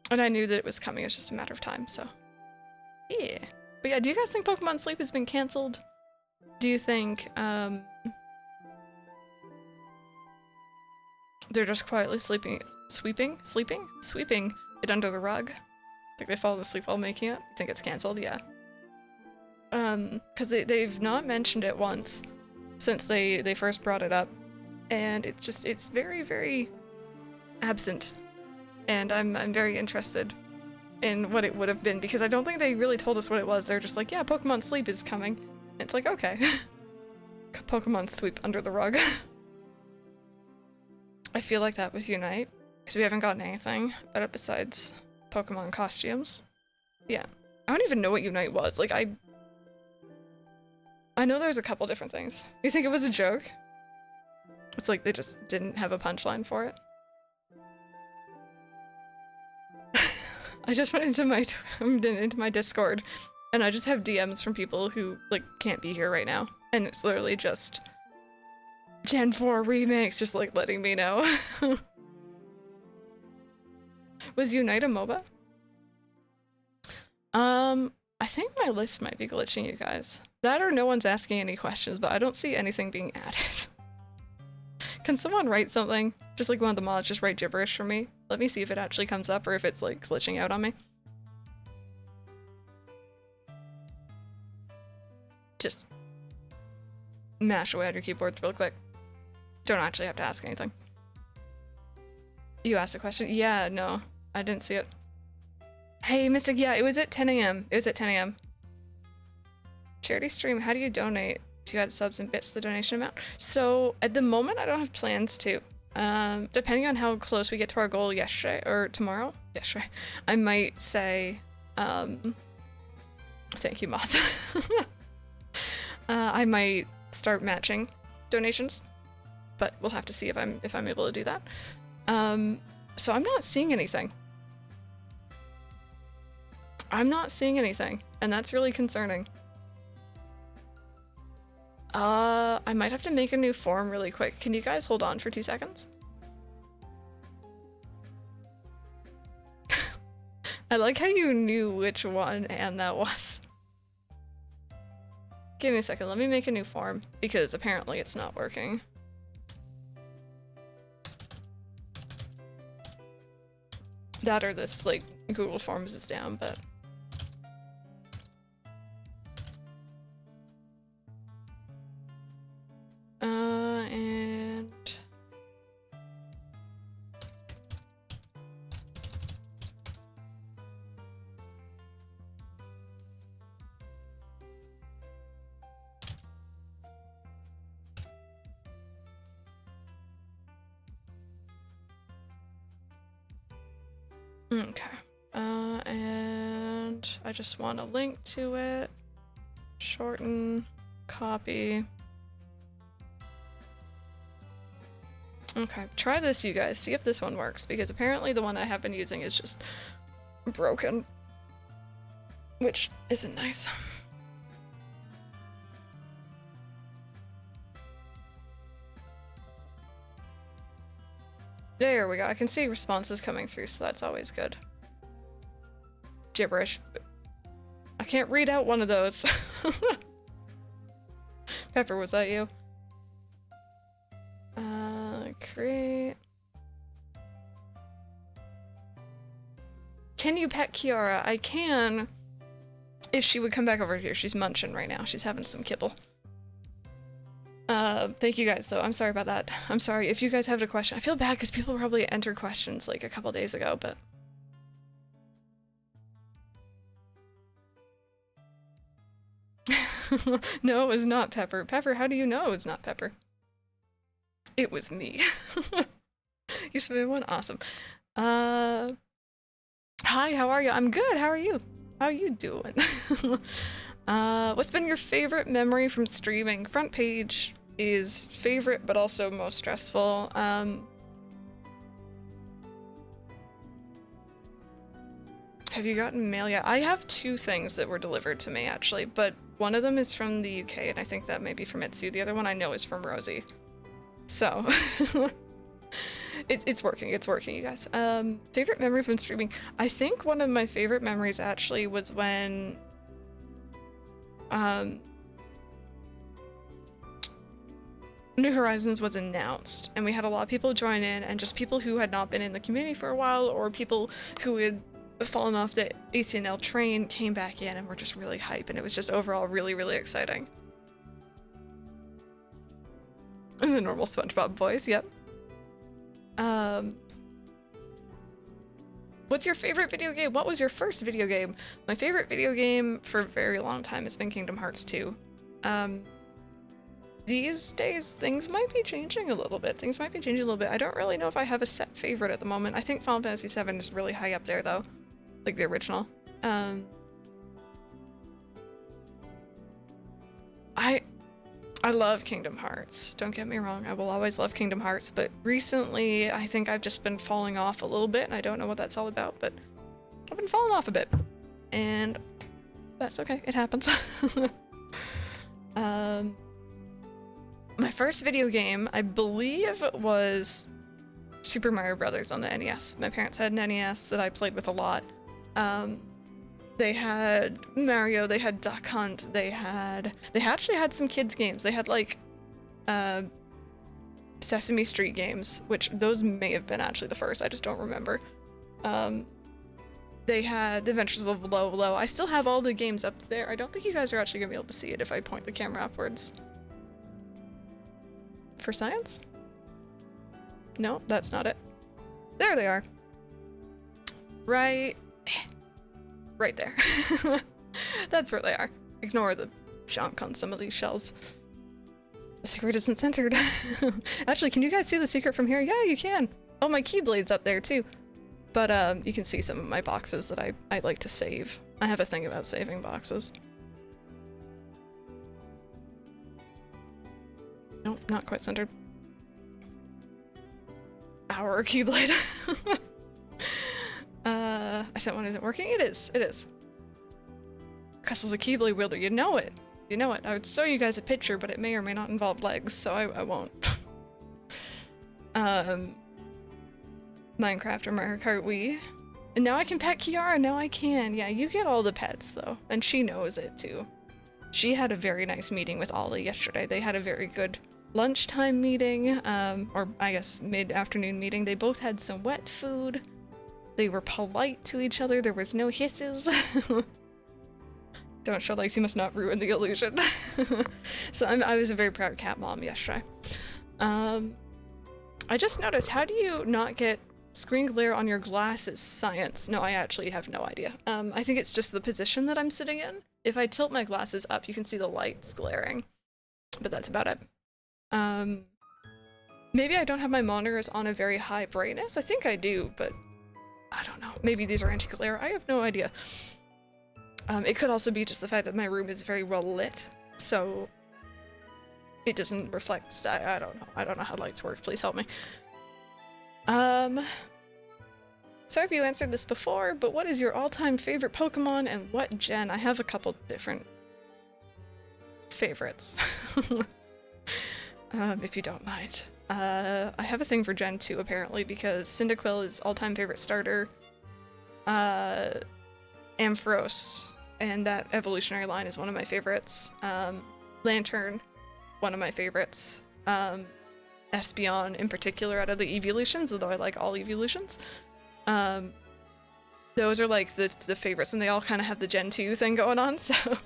I knew that it was coming, it's just a matter of time, so. Yeah. But yeah, do you guys think Pokemon Sleep has been cancelled? Do you think, they're just quietly sweeping it under the rug? Think they fall asleep while making it? You think it's cancelled? Yeah. Because they've not mentioned it once since they first brought it up. And it's very, very absent. And I'm very interested in what it would have been, because I don't think they really told us what it was. They're just like, yeah, Pokemon Sleep is coming. And it's like, okay. Pokemon Sweep under the rug. I feel like that with Unite, because we haven't gotten anything about it besides Pokemon costumes. Yeah. I don't even know what Unite was. Like, I know there's a couple different things. You think it was a joke? It's like they just didn't have a punchline for it. I just went into my Discord, and I just have DMs from people who, like, can't be here right now. And it's literally just Gen 4 remakes, just, like, letting me know. Was Unite a MOBA? I think my list might be glitching, you guys. That or no one's asking any questions, but I don't see anything being added. Can someone write something? Just like one of the mods, just write gibberish for me. Let me see if it actually comes up or if it's like glitching out on me. Just mash away on your keyboards real quick. Don't actually have to ask anything. You asked a question? Yeah, no, I didn't see it. Hey, Mystic, yeah, it was at 10 a.m. It was at 10 a.m. Charity stream, how do you donate? Do you add subs and bits to the donation amount? So, at the moment, I don't have plans to. Depending on how close we get to our goal yesterday, or tomorrow, I might say, thank you, Moz. I might start matching donations, but we'll have to see if I'm able to do that. So I'm not seeing anything. I'm not seeing anything, and that's really concerning. I might have to make a new form really quick. Can you guys hold on for 2 seconds? I like how you knew which one and that was. Give me a second, let me make a new form, because apparently it's not working. That or this, like, Google Forms is down, but... and... okay. And I just want a link to it. Shorten, copy. Okay, try this, you guys. See if this one works, because apparently the one I have been using is just broken, which isn't nice. There we go. I can see responses coming through, so that's always good. Gibberish. I can't read out one of those. Pepper, was that you? Create. Can you pet Kiara? I can, if she would come back over here. She's munching right now. She's having some kibble. Thank you guys, though. I'm sorry about that. I'm sorry. If you guys have a question, I feel bad because people probably entered questions like a couple days ago, but... No, it was not Pepper. Pepper, how do you know it was not Pepper? It was me. You submitted one? Awesome. Hi, how are you? I'm good. How are you? How are you doing? What's been your favorite memory from streaming? Front page is favorite, but also most stressful. Have you gotten mail yet? I have 2 things that were delivered to me, actually, but one of them is from the UK, and I think that may be from Itsu. The other one I know is from Rosie. So, it's working, you guys. Favorite memory from streaming? I think one of my favorite memories, actually, was when, New Horizons was announced, and we had a lot of people join in, and just people who had not been in the community for a while, or people who had fallen off the ACNL train came back in and were just really hype, and it was just overall really, really exciting. And the normal SpongeBob voice, yep. What's your favorite video game? What was your first video game? My favorite video game for a very long time has been Kingdom Hearts 2. These days, things might be changing a little bit. I don't really know if I have a set favorite at the moment. I think Final Fantasy VII is really high up there, though. Like the original. I love Kingdom Hearts. Don't get me wrong, I will always love Kingdom Hearts, but recently I think I've just been falling off a little bit, and I don't know what that's all about, but I've been falling off a bit. And that's okay, it happens. My first video game, I believe, was Super Mario Brothers on the NES. My parents had an NES that I played with a lot. They had Mario, they had Duck Hunt, they actually had some kids games. They had like Sesame Street games, which those may have been actually the first, I just don't remember. They had The Adventures of Lolo. I still have all the games up there. I don't think you guys are actually gonna be able to see it if I point the camera upwards. For science? No, that's not it. There they are. Right there. That's where they are. Ignore the junk on some of these shelves. The secret isn't centered. Actually, can you guys see the secret from here? Yeah, you can. Oh, my Keyblade's up there too. But you can see some of my boxes that I like to save. I have a thing about saving boxes. Nope, not quite centered. Our Keyblade. I sent one isn't working? It is. Crystal's a Keyblade wielder, you know it. I would show you guys a picture, but it may or may not involve legs, so I won't. Minecraft or Mario Kart Wii. And now I can pet Kiara, now I can. Yeah, you get all the pets though, and she knows it too. She had a very nice meeting with Ollie yesterday. They had a very good lunchtime meeting, or I guess mid-afternoon meeting. They both had some wet food. They were polite to each other. There was no hisses. Don't show legs, you must not ruin the illusion. So I was a very proud cat mom yesterday. I just noticed, how do you not get screen glare on your glasses? Science. No, I actually have no idea. I think it's just the position that I'm sitting in. If I tilt my glasses up, you can see the lights glaring, but that's about it. Maybe I don't have my monitors on a very high brightness. I think I do, but I don't know. Maybe these are anti-glare. I have no idea. It could also be just the fact that my room is very well lit, so it doesn't reflect. I don't know. I don't know how lights work. Please help me. Sorry if you answered this before, but what is your all-time favorite Pokemon and what gen? I have a couple different favorites. If you don't mind. I have a thing for Gen 2 apparently, because Cyndaquil is all-time favorite starter. Ampharos and that evolutionary line is one of my favorites. Lantern, one of my favorites. Espeon in particular out of the evolutions, although I like all evolutions. Those are like the favorites, and they all kind of have the Gen 2 thing going on, so.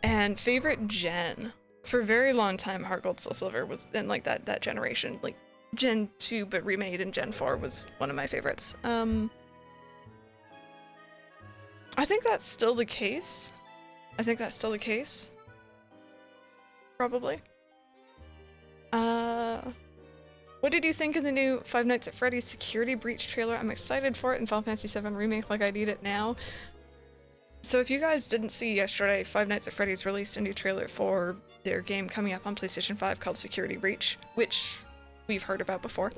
And favorite gen. For a very long time, Heart Gold Soul Silver was in like that generation. Like Gen 2 but remade in Gen 4 was one of my favorites. I think that's still the case. Probably. What did you think of the new Five Nights at Freddy's Security Breach trailer? I'm excited for it in Final Fantasy VII Remake like I need it now. So if you guys didn't see yesterday, Five Nights at Freddy's released a new trailer for their game coming up on PlayStation 5 called Security Breach, which we've heard about before.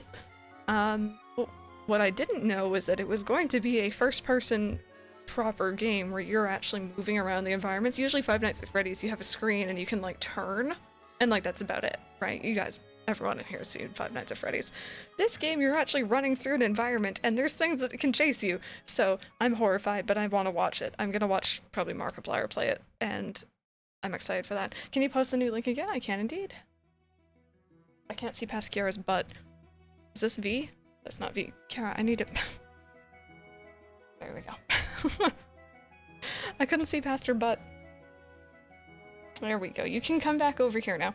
What I didn't know was that it was going to be a first-person proper game where you're actually moving around the environments. Usually Five Nights at Freddy's, you have a screen and you can like turn, and like that's about it, right? You guys, everyone in here has seen Five Nights at Freddy's. This game, you're actually running through an environment and there's things that can chase you. So I'm horrified, but I want to watch it. I'm gonna watch probably Markiplier play it, and I'm excited for that. Can you post the new link again? I can indeed. I can't see past Kiara's butt. Is this V? That's not V. Kiara, I need it. There we go. I couldn't see past her butt. There we go. You can come back over here now.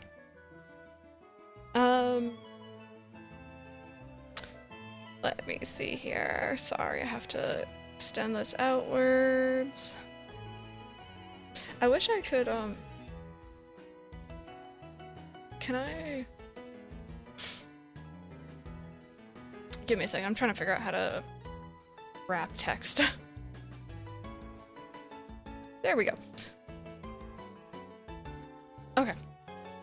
Let me see here. Sorry, I have to extend this outwards. I wish I could, can I? Give me a second, I'm trying to figure out how to wrap text. There we go. Okay.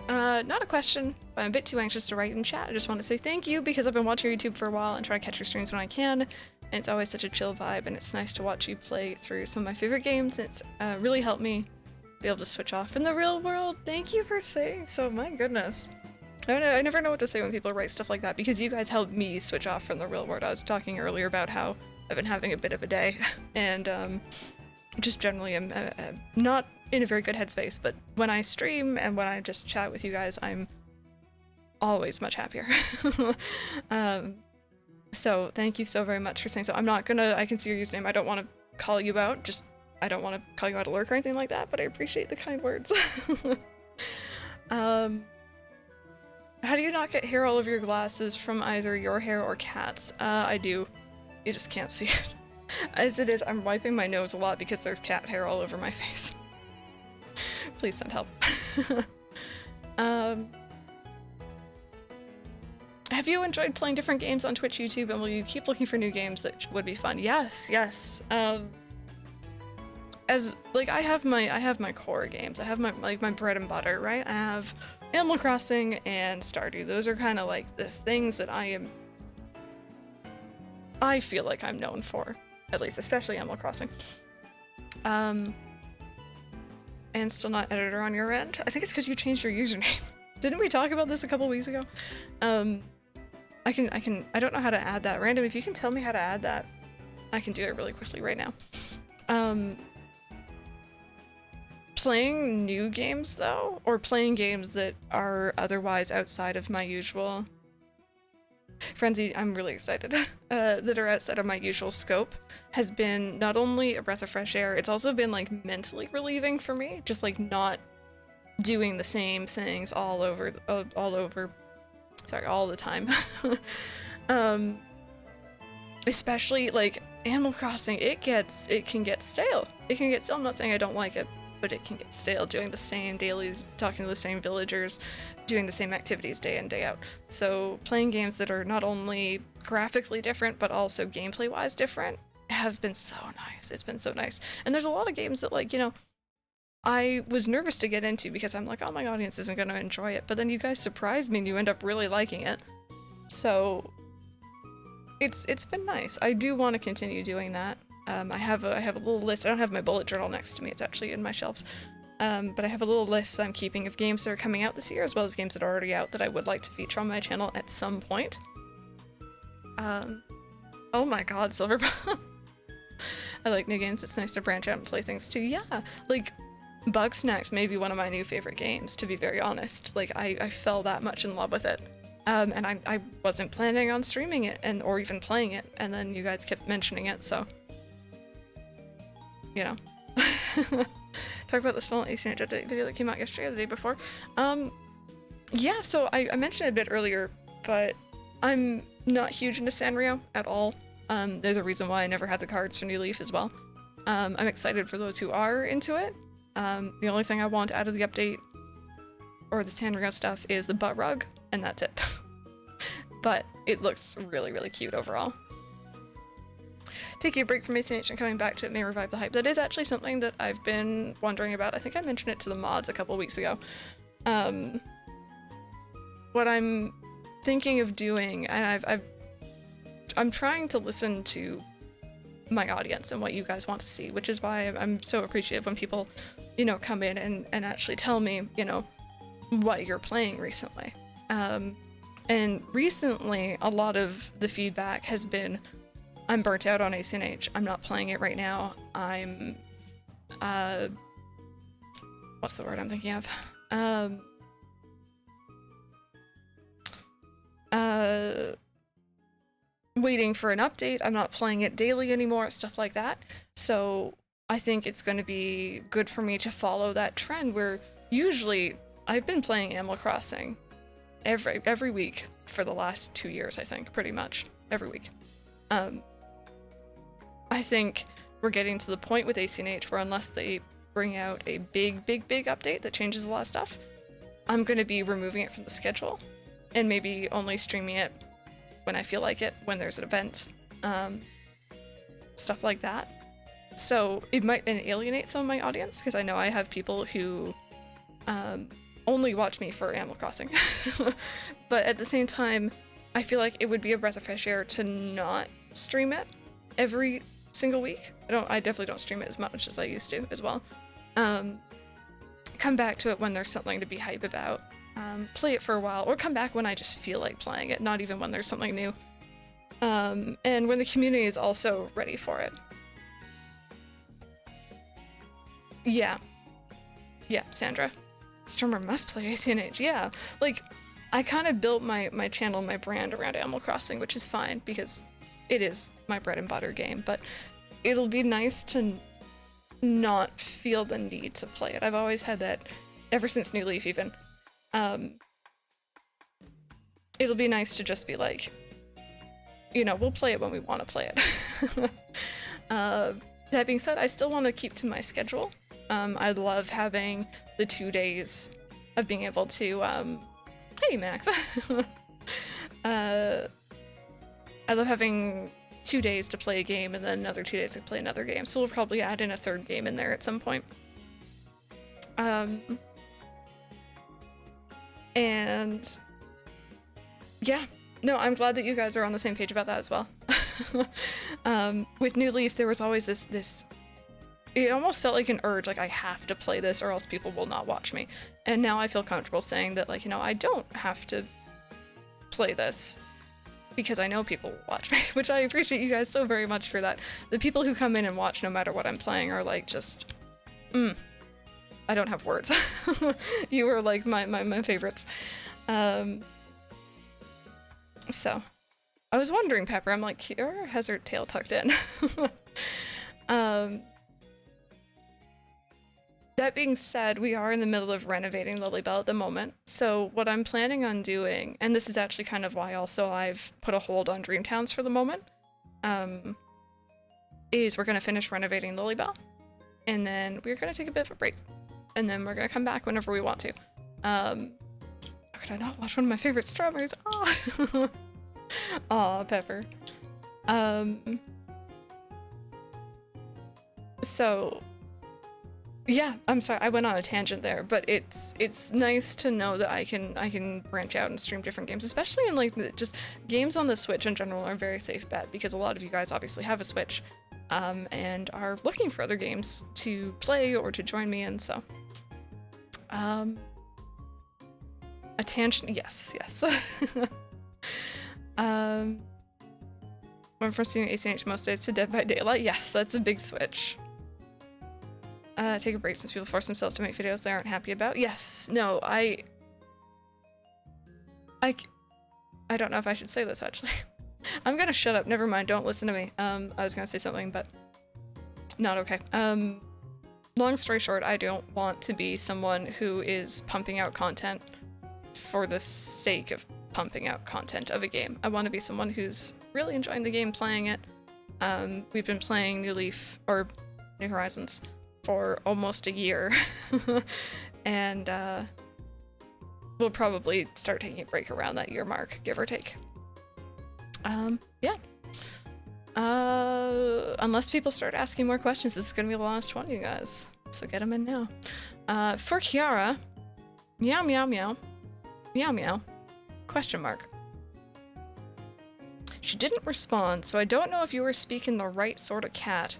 Not a question, but I'm a bit too anxious to write in chat. I just want to say thank you because I've been watching YouTube for a while and try to catch your streams when I can. And it's always such a chill vibe, and it's nice to watch you play through some of my favorite games. It's really helped me be able to switch off from the real world. Thank you for saying so, my goodness. I never know what to say when people write stuff like that because you guys helped me switch off from the real world. I was talking earlier about how I've been having a bit of a day and just generally am not in a very good headspace, but when I stream and when I just chat with you guys, I'm always much happier. So thank you so very much for saying so. I'm not gonna, I can see your username, I don't want to call you out, just I don't want to call you out of lurk or anything like that, but I appreciate the kind words. How do you not get hair all over your glasses from either your hair or Cat's? I do. You just can't see it. As it is, I'm wiping my nose a lot because there's cat hair all over my face. Please send help. Have you enjoyed playing different games on Twitch, YouTube, and will you keep looking for new games that would be fun? Yes, yes. As like I have my core games. I have my my bread and butter, right? I have Animal Crossing and Stardew. Those are kind of like the things that I feel like I'm known for, at least, especially Animal Crossing. And still not editor on your end? I think it's because you changed your username. Didn't we talk about this a couple weeks ago? I don't know how to add that. Random, if you can tell me how to add that, I can do it really quickly right now. Playing new games though, or playing games that are otherwise outside of my usual... Frenzy, I'm really excited, that are outside of my usual scope, has been not only a breath of fresh air, it's also been like mentally relieving for me, just like not doing the same things all the time. Especially like Animal Crossing, it can get stale. I'm not saying I don't like it, but it can get stale doing the same dailies, talking to the same villagers, doing the same activities day in, day out. So playing games that are not only graphically different, but also gameplay-wise different has been so nice. It's been so nice. And there's a lot of games that, like, you know, I was nervous to get into because I'm like, oh, my audience isn't going to enjoy it. But then you guys surprise me and you end up really liking it. So it's been nice. I do want to continue doing that. I have a little list. I don't have my bullet journal next to me. It's actually in my shelves. But I have a little list I'm keeping of games that are coming out this year, as well as games that are already out that I would like to feature on my channel at some point. Oh my god, Silver. I like new games. It's nice to branch out and play things too. Yeah, like Bug Snacks may be one of my new favorite games, to be very honest. Like, I fell that much in love with it. And I wasn't planning on streaming it or even playing it, and then you guys kept mentioning it, so... You know. Talk about the small ACNH update video that came out yesterday or the day before. Yeah, so I mentioned it a bit earlier, but I'm not huge into Sanrio at all. There's a reason why I never had the cards for New Leaf as well. I'm excited for those who are into it. The only thing I want out of the update or the Sanrio stuff is the butt rug, and that's it. but it looks really, really cute overall. Taking a break from ACNH and coming back to it may revive the hype. That is actually something that I've been wondering about. I think I mentioned it to the mods a couple weeks ago. What I'm thinking of doing, and I'm trying to listen to my audience and what you guys want to see, which is why I'm so appreciative when people, you know, come in and actually tell me, you know, what you're playing recently. And recently, a lot of the feedback has been, I'm burnt out on ACNH, I'm not playing it right now, I'm, what's the word I'm thinking of? Waiting for an update, I'm not playing it daily anymore, stuff like that. So I think it's going to be good for me to follow that trend where usually I've been playing Animal Crossing every week for the last 2 years, I think, pretty much every week. I think we're getting to the point with ACNH where unless they bring out a big update that changes a lot of stuff, I'm going to be removing it from the schedule and maybe only streaming it when I feel like it, when there's an event, stuff like that. So it might alienate some of my audience because I know I have people who only watch me for Animal Crossing. But at the same time, I feel like it would be a breath of fresh air to not stream it every single week. I definitely don't stream it as much as I used to as well. Come back to it when there's something to be hype about. Play it for a while, or come back when I just feel like playing it, not even when there's something new. And when the community is also ready for it. Yeah, Sandra. Streamer must play ACNH, yeah. Like, I kind of built my channel, my brand around Animal Crossing, which is fine, because it is my bread and butter game, but it'll be nice to not feel the need to play it. I've always had that, ever since New Leaf even. It'll be nice to just be like, you know, we'll play it when we want to play it. That being said, I still want to keep to my schedule. I love having the 2 days of being able to, hey Max! I love having 2 days to play a game and then another 2 days to play another game, so we'll probably add in a third game in there at some point. And yeah, no, I'm glad that you guys are on the same page about that as well. With New Leaf, there was always this it almost felt like an urge, like I have to play this or else people will not watch me. And now I feel comfortable saying that, like, you know, I don't have to play this because I know people will watch me, which I appreciate you guys so very much for that. The people who come in and watch no matter what I'm playing are like just, I don't have words. You are like my favorites. So, I was wondering, Pepper, I'm like, Kiara has her tail tucked in. That being said, we are in the middle of renovating Lilybell at the moment, so what I'm planning on doing, and this is actually kind of why also I've put a hold on Dreamtowns for the moment, is we're going to finish renovating Lilybell, and then we're going to take a bit of a break, and then we're going to come back whenever we want to. How could I not watch one of my favorite strawberries? Aw, aw, Pepper. So, yeah, I'm sorry, I went on a tangent there, but it's nice to know that I can branch out and stream different games, especially in like just games on the Switch in general are a very safe bet because a lot of you guys obviously have a Switch, and are looking for other games to play or to join me in. So, a tangent, yes. Went from streaming ACNH most days to Dead by Daylight. Yes, that's a big switch. Take a break since people force themselves to make videos they aren't happy about. Yes, no, I don't know if I should say this, actually. I'm gonna shut up, never mind, don't listen to me. I was gonna say something, but not okay. Long story short, I don't want to be someone who is pumping out content for the sake of pumping out content of a game. I want to be someone who's really enjoying the game, playing it. We've been playing New Leaf, or New Horizons, for almost a year, and we'll probably start taking a break around that year mark, give or take. Yeah. Unless people start asking more questions, this is gonna be the last one, you guys. So get them in now. For Kiara, meow meow meow, meow meow, question mark. She didn't respond, so I don't know if you were speaking the right sort of cat.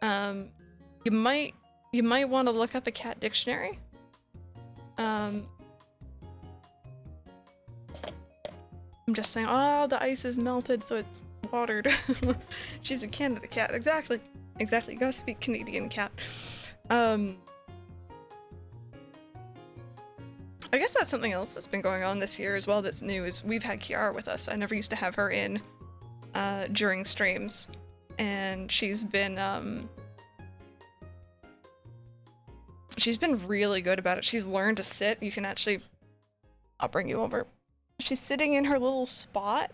You might want to look up a cat dictionary. I'm just saying, oh, the ice is melted, so it's watered. She's a Canada cat. Exactly. Exactly. You gotta speak Canadian cat. I guess that's something else that's been going on this year as well that's new, is we've had Kiara with us. I never used to have her in during streams, and she's been really good about it. She's learned to sit. You can actually, I'll bring you over. She's sitting in her little spot.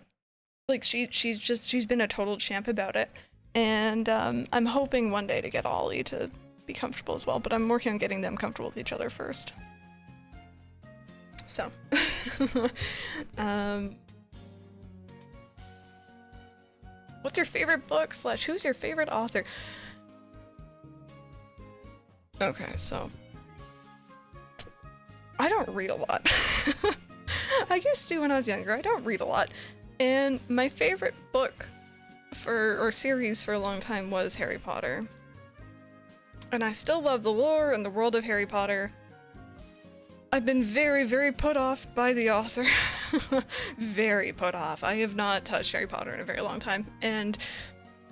Like she's been a total champ about it. And I'm hoping one day to get Ollie to be comfortable as well, but I'm working on getting them comfortable with each other first. So, what's your favorite book / who's your favorite author? Okay, so I don't read a lot. I used to when I was younger. I don't read a lot. And my favorite book or series for a long time was Harry Potter. And I still love the lore and the world of Harry Potter. I've been very, very put off by the author. Very put off. I have not touched Harry Potter in a very long time. And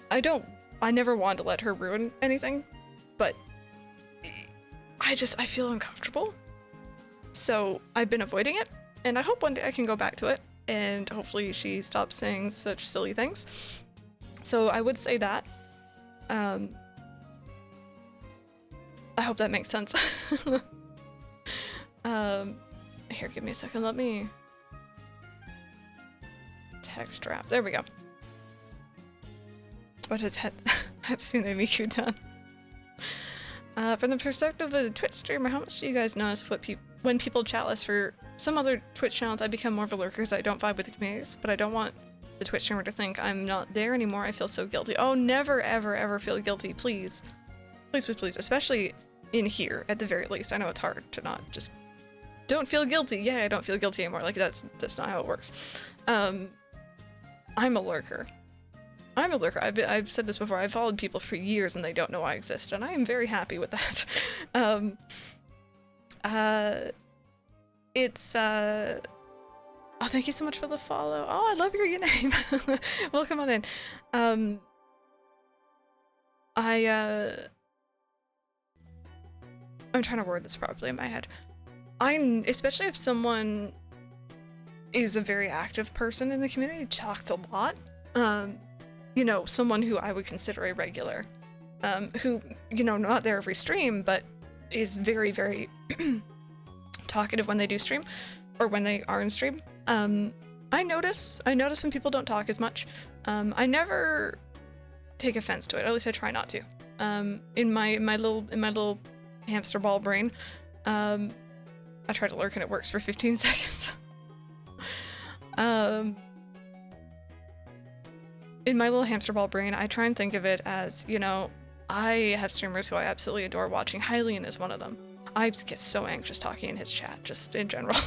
I never want to let her ruin anything, but I feel uncomfortable. So I've been avoiding it, and I hope one day I can go back to it, and hopefully she stops saying such silly things. So I would say that. I hope that makes sense. Here, give me a second. Let me text draft. There we go. What has Hatsune Miku done? From the perspective of a Twitch streamer, how much do you guys notice when people chat less? For some other Twitch channels, I become more of a lurker because I don't vibe with the communities, but I don't want the Twitch streamer to think I'm not there anymore. I feel so guilty. Oh, never, ever, ever feel guilty, please. Please, please, please. Especially in here, at the very least. I know it's hard to not just... Don't feel guilty. Yeah, I don't feel guilty anymore. Like, that's not how it works. I'm a lurker. I'm a lurker. I've said this before. I've followed people for years and they don't know I exist, and I am very happy with that. Oh, thank you so much for the follow. Oh, I love your name. Welcome on in. I'm trying to word this properly in my head. Especially if someone is a very active person in the community, talks a lot, you know, someone who I would consider a regular, who, you know, not there every stream, but is very, very talkative when they do stream, or when they are in stream. I notice when people don't talk as much. I never take offense to it, at least I try not to. In my little hamster ball brain, I try to lurk and it works for 15 seconds. In my little hamster ball brain, I try and think of it as, you know, I have streamers who I absolutely adore watching. Hylian is one of them. I just get so anxious talking in his chat, just in general.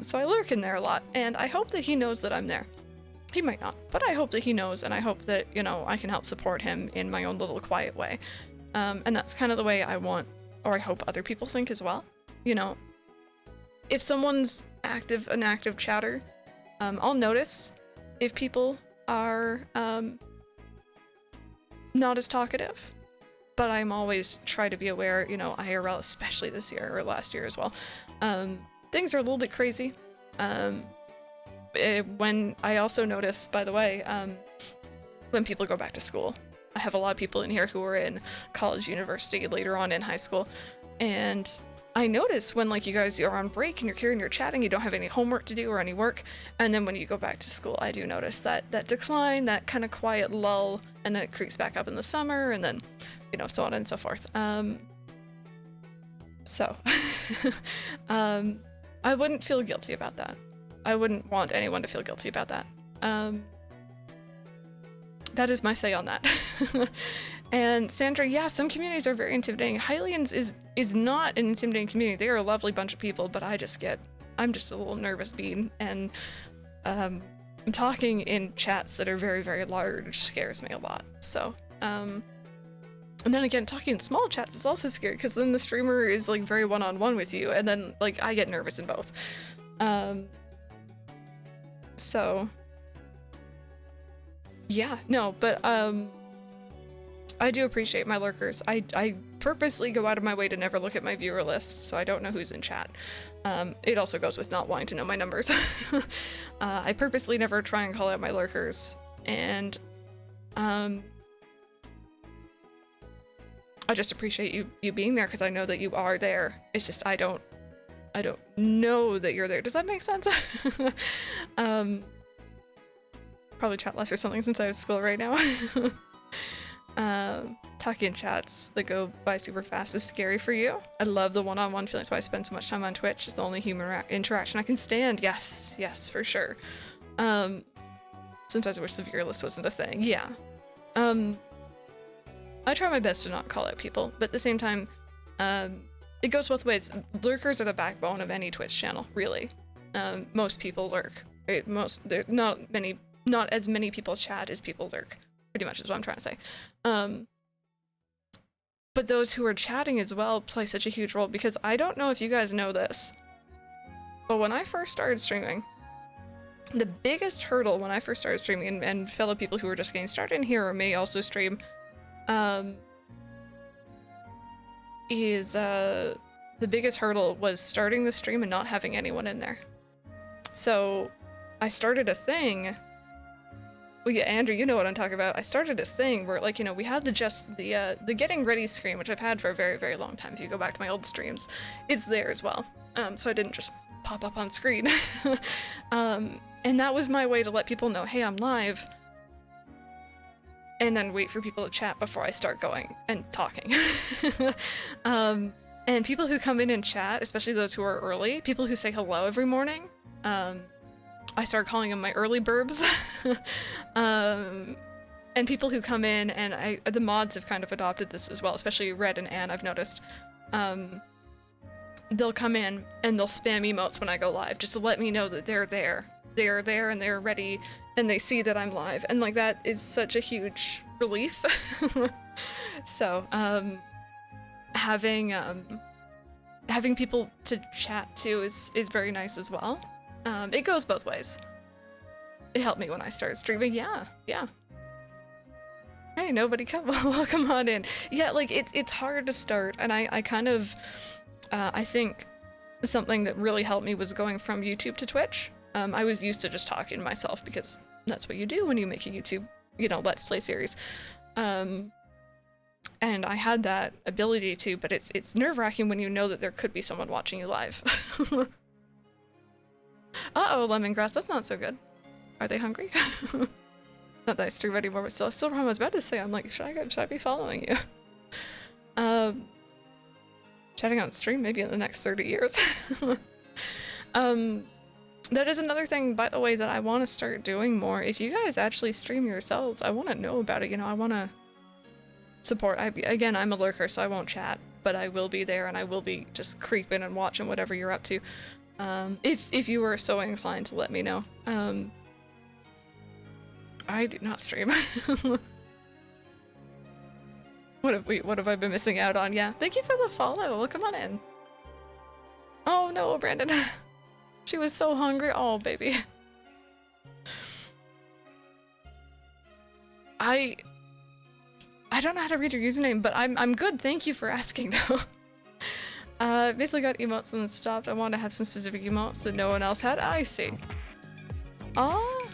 So I lurk in there a lot, and I hope that he knows that I'm there. He might not, but I hope that he knows, and I hope that, you know, I can help support him in my own little quiet way. And that's kind of the way I want, or I hope other people think as well. You know, if someone's an active chatter, I'll notice if people are not as talkative, but I'm always try to be aware, you know, IRL, especially this year or last year as well. Things are a little bit crazy. When I also notice, by the way, when people go back to school, I have a lot of people in here who are in college, university, later on in high school, and I notice when, like, you guys are on break and you're here and you're chatting, you don't have any homework to do or any work, and then when you go back to school, I do notice that decline, that kind of quiet lull, and then it creeps back up in the summer, and then, you know, so on and so forth. So, I wouldn't feel guilty about that. I wouldn't want anyone to feel guilty about that. that is my say on that. And Sandra, yeah, some communities are very intimidating. Hylians is not an intimidating community. They are a lovely bunch of people, but I'm just a little nervous bean, and talking in chats that are very, very large scares me a lot. So, and then again, talking in small chats is also scary, because then the streamer is like very one-on-one with you, and then like I get nervous in both. So yeah, no, but I do appreciate my lurkers. I purposely go out of my way to never look at my viewer list, so I don't know who's in chat. It also goes with not wanting to know my numbers. I purposely never try and call out my lurkers, and I just appreciate you being there, because I know that you are there. It's just I don't know that you're there. Does that make sense? Probably chat less or something since I have school right now. Talking in chats that go by super fast is scary for you. I love the one-on-one feeling, so I spend so much time on Twitch. It's the only human interaction I can stand. Yes, for sure. Sometimes I wish the viewer list wasn't a thing. Yeah. I try my best to not call out people, but at the same time, it goes both ways. Lurkers are the backbone of any Twitch channel, really. Most people lurk. Right? Not as many people chat as people lurk. Pretty much is what I'm trying to say. But those who are chatting as well play such a huge role, because I don't know if you guys know this, but when I first started streaming, the biggest hurdle when I first started streaming, and fellow people who were just getting started in here or may also stream, is the biggest hurdle was starting the stream and not having anyone in there. So I started a thing. Well, yeah, Andrew, you know what I'm talking about. I started a thing where, like, you know, we had the getting ready screen, which I've had for a very, very long time. If you go back to my old streams, it's there as well. So I didn't just pop up on screen. And that was my way to let people know, hey, I'm live. And then wait for people to chat before I start going and talking. And people who come in and chat, especially those who are early, people who say hello every morning, I start calling them my early burbs. And people who come in, and the mods have kind of adopted this as well, especially Red and Anne, I've noticed. They'll come in and they'll spam emotes when I go live, just to let me know that they're there. They are there and they're ready, and they see that I'm live. And like, that is such a huge relief. So, having people to chat to is very nice as well. It goes both ways. It helped me when I started streaming. Yeah. Hey, nobody come. Welcome on in. Yeah, like it's hard to start, and I kind of I think something that really helped me was going from YouTube to Twitch. I was used to just talking to myself, because that's what you do when you make a YouTube, Let's Play series. And I had that ability to, but it's nerve-wracking when you know that there could be someone watching you live. Uh-oh, lemongrass, that's not so good. Are they hungry? Not that I stream anymore, but still I was about to say, I'm like, should I be following you? Chatting on stream maybe in the next 30 years. That is another thing, by the way, that I want to start doing more. If you guys actually stream yourselves, I want to know about it. I want to support. Again, I'm a lurker, so I won't chat, but I will be there, and I will be just creeping and watching whatever you're up to. If you were so inclined to let me know. I do not stream. What have I been missing out on? Yeah, thank you for the follow. Come on in. Oh no, Brandon. She was so hungry. Oh, baby. I don't know how to read your username, but I'm good. Thank you for asking, though. Basically got emotes and then stopped. I wanted to have some specific emotes that no one else had. I see. Oh,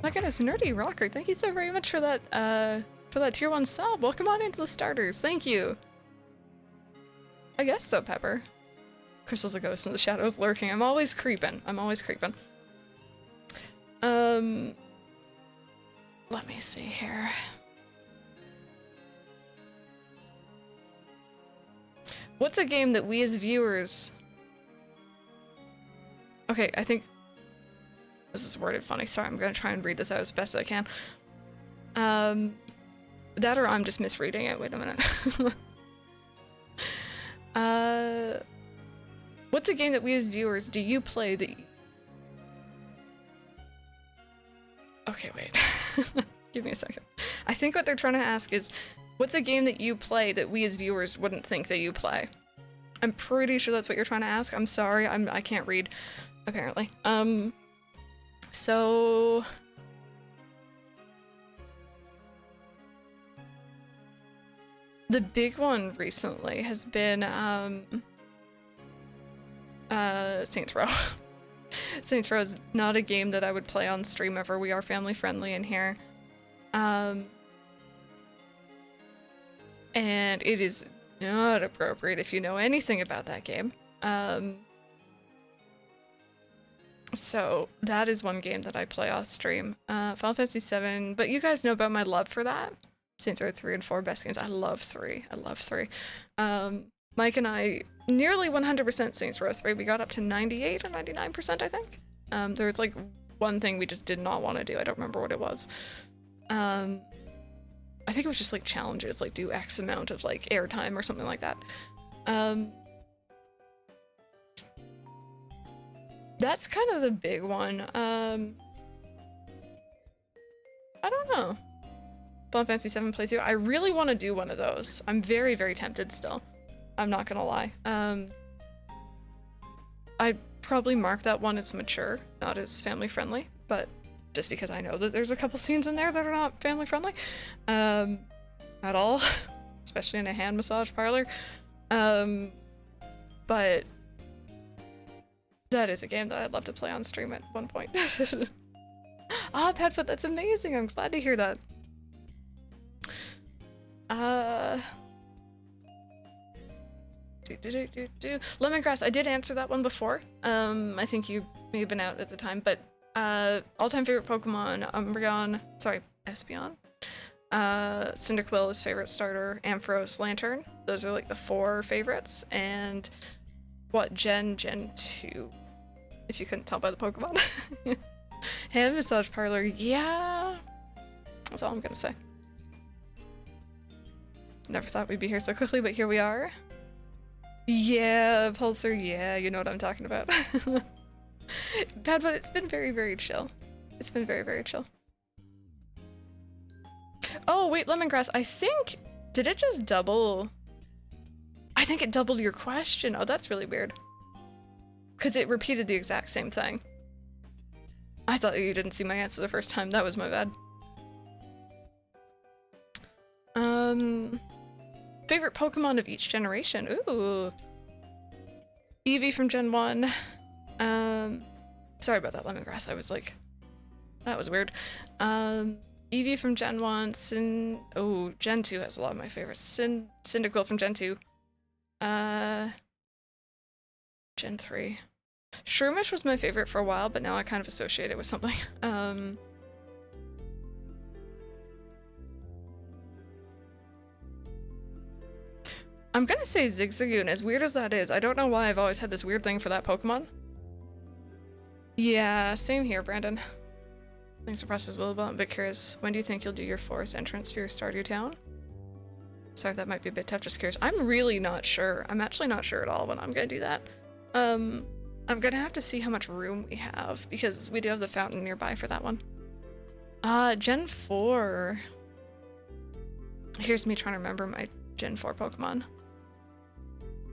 my goodness, Nerdy Rocker. Thank you so very much for that tier 1 sub. Welcome on into the starters. Thank you. I guess so, Pepper. Crystal's a ghost in the shadows lurking. I'm always creeping. Let me see here. What's a game that we as viewers... Okay, I think... This is worded funny. Sorry, I'm gonna try and read this out as best as I can. That or I'm just misreading it. Wait a minute. What's a game that we as viewers do you play that Okay, wait. Give me a second. I think what they're trying to ask is, what's a game that you play that we as viewers wouldn't think that you play? I'm pretty sure that's what you're trying to ask. I'm sorry, I can't read, apparently. So... The big one recently has been, Saints Row. Saints Row is not a game that I would play on stream ever. We are family friendly in here. And it is not appropriate if you know anything about that game. So that is one game that I play off stream. Final Fantasy VII, but you guys know about my love for that. Saints Row 3 and 4, best games. I love 3. I love 3. Mike and I nearly 100% Saints Row 3. We got up to 98 or 99%, I think. There was like one thing we just did not want to do. I don't remember what it was. I think it was just like challenges, like do X amount of like airtime or something like that. That's kind of the big one. I don't know. Final Fantasy VII playthrough. I really want to do one of those. I'm very, very tempted still. I'm not gonna lie. I'd probably mark that one as mature, not as family friendly, but just because I know that there's a couple scenes in there that are not family friendly at all, especially in a hand massage parlor. But that is a game that I'd love to play on stream at one point. Ah, Padfoot, that's amazing. I'm glad to hear that. Lemongrass, I did answer that one before. I think you may have been out at the time, but all-time favorite Pokemon, Umbreon, sorry, Espeon. Cyndaquil is favorite starter, Ampharos, Lantern. Those are like the 4 favorites. And what, Gen 2, if you couldn't tell by the Pokemon. Hand massage parlor, yeah. That's all I'm gonna say. Never thought we'd be here so quickly, but here we are. Yeah, Pulsar, yeah, you know what I'm talking about. Bad, but it's been very, very chill. It's been very, very chill. Oh, wait, Lemongrass, I think... Did it just double... I think it doubled your question. Oh, that's really weird. Because it repeated the exact same thing. I thought you didn't see my answer the first time. That was my bad. Favorite Pokemon of each generation. Ooh. Eevee from Gen 1. Sorry about that, Lemongrass. I was like... That was weird. Eevee from Gen 1. Oh, Gen 2 has a lot of my favorites. Cyndaquil from Gen 2. Gen 3. Shroomish was my favorite for a while, but now I kind of associate it with something. I'm gonna say Zigzagoon, as weird as that is. I don't know why I've always had this weird thing for that Pokemon. Yeah, same here, Brandon. Thanks for process Willowbell. I'm a bit curious. When do you think you'll do your forest entrance for your Stardew Town? Sorry, that might be a bit tough, just curious. I'm really not sure. I'm actually not sure at all when I'm gonna do that. I'm gonna have to see how much room we have, because we do have the fountain nearby for that one. Gen 4. Here's me trying to remember my Gen 4 Pokemon.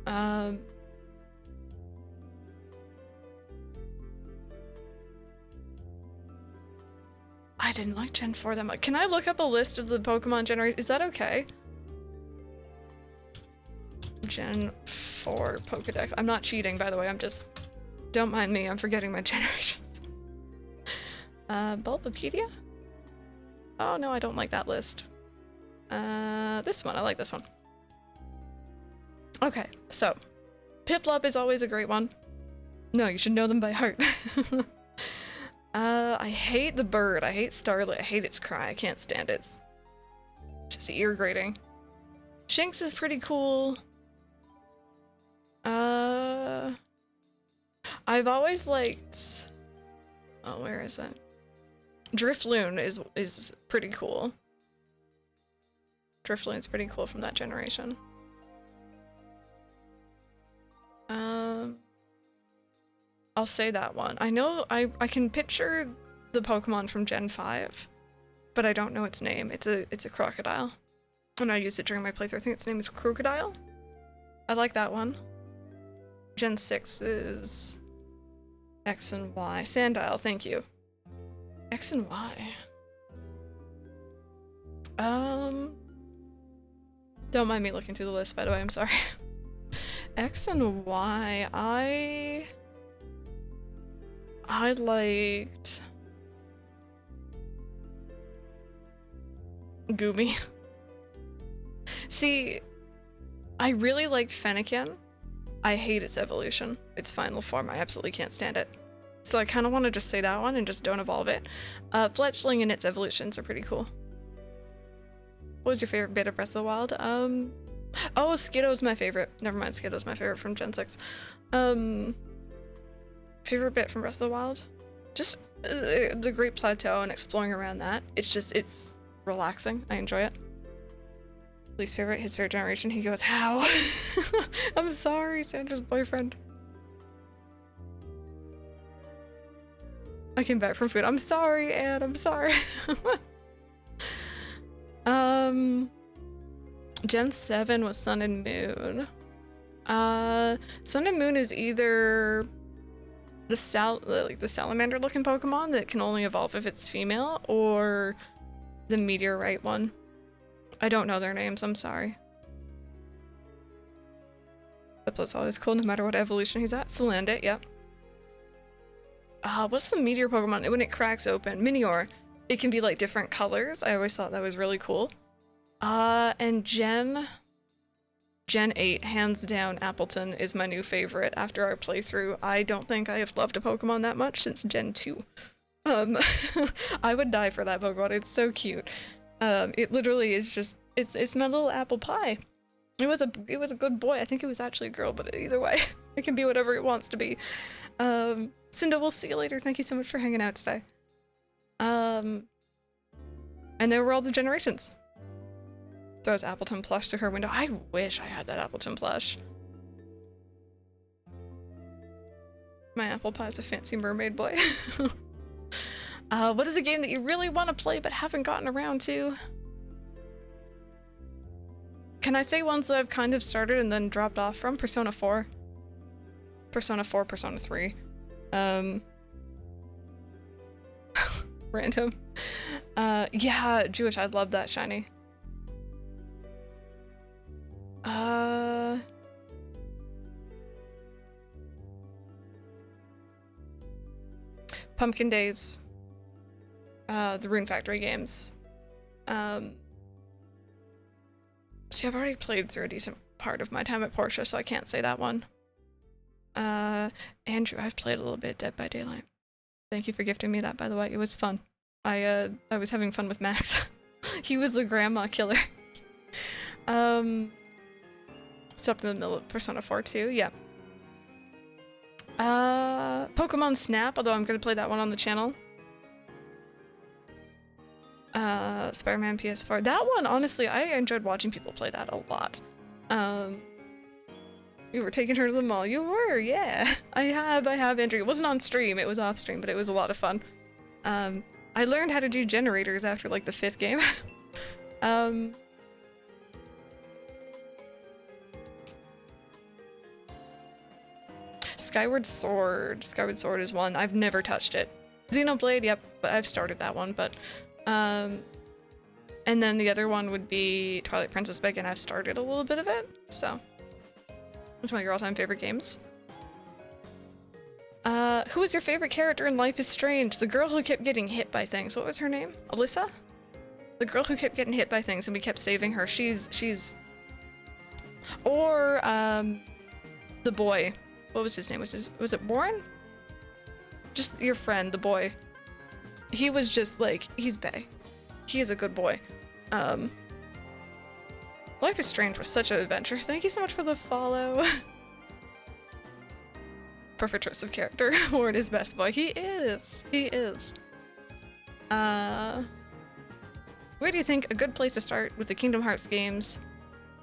I didn't like Gen 4 that much. Can I look up a list of the Pokemon generation? Is that okay? Gen 4 Pokedex. I'm not cheating, by the way. I'm just... Don't mind me. I'm forgetting my generations. Bulbapedia? Oh, no, I don't like that list. This one. I like this one. Okay, so. Piplup is always a great one. No, you should know them by heart. I hate the bird. I hate Starlit. I hate its cry. I can't stand it. It's just ear grating. Shinx is pretty cool. I've always liked... Oh, where is it? Drifloon is pretty cool. Drifloon's pretty cool from that generation. I'll say that one. I know I can picture the Pokemon from Gen 5, but I don't know its name. It's a crocodile. And I used it during my playthrough. I think its name is Crocodile. I like that one. Gen 6 is X and Y. Sandile, thank you. X and Y. Don't mind me looking through the list, by the way, I'm sorry. X and Y, I liked Goomy. See, I really liked Fennekin. I hate its evolution. Its final form, I absolutely can't stand it. So I kind of want to just say that one and just don't evolve it. Fletchling and its evolutions are pretty cool. What was your favorite bit of Breath of the Wild? Oh, Skiddo's my favorite. Never mind, Skiddo's my favorite from Gen 6. Favorite bit from Breath of the Wild? Just the Great Plateau and exploring around that. It's relaxing. I enjoy it. Least favorite, his favorite generation. He goes, how? I'm sorry, Sandra's boyfriend. I came back from food. I'm sorry, Anne, I'm sorry. Gen 7 was Sun and Moon. Sun and Moon is either the salamander looking Pokemon that can only evolve if it's female, or the meteorite one. I don't know their names, I'm sorry. Piplu's always cool no matter what evolution he's at. Salandit, yep. What's the meteor Pokemon? When it cracks open, Minior. It can be like different colors. I always thought that was really cool. And Gen 8, hands down, Appleton is my new favorite after our playthrough. I don't think I have loved a Pokemon that much since Gen 2. I would die for that Pokemon. It's so cute. It literally is just, it's my little apple pie. It was a good boy. I think it was actually a girl, but either way, it can be whatever it wants to be. Cinda, we'll see you later. Thank you so much for hanging out today. And there were all the generations. Throws Appleton plush to her window. I wish I had that Appleton plush. My apple pie is a fancy mermaid boy. What is a game that you really want to play but haven't gotten around to? Can I say ones that I've kind of started and then dropped off from? Persona 4. Persona 4, Persona 3. Random. Yeah, Jewish, I love that shiny. Pumpkin Days. The Rune Factory games. See, I've already played through a decent part of my time at Portia, so I can't say that one. Andrew, I've played a little bit Dead by Daylight. Thank you for gifting me that, by the way. It was fun. I was having fun with Max. He was the grandma killer. Stepped in the middle of Persona 4 too, yeah. Pokemon Snap, although I'm gonna play that one on the channel. Spider-Man PS4. That one, honestly, I enjoyed watching people play that a lot. You were taking her to the mall. You were, yeah. I have, Andrew. It wasn't on stream, it was off stream, but it was a lot of fun. I learned how to do generators after, like, the 5th game. Skyward Sword. Skyward Sword is one. I've never touched it. Xenoblade, yep, but I've started that one, but, and then the other one would be Twilight Princess, but again, I've started a little bit of it, so. It's one of your all-time favorite games. Who is your favorite character in Life is Strange? The girl who kept getting hit by things. What was her name? Alyssa? The girl who kept getting hit by things and we kept saving her. She's... Or, the boy. What was his name? Was it Warren? Just your friend, the boy. He was just like, he's bae. He is a good boy. Life is Strange was such an adventure. Thank you so much for the follow. Perfect choice of character. Warren is best boy. He is. He is. What where do you think a good place to start with the Kingdom Hearts games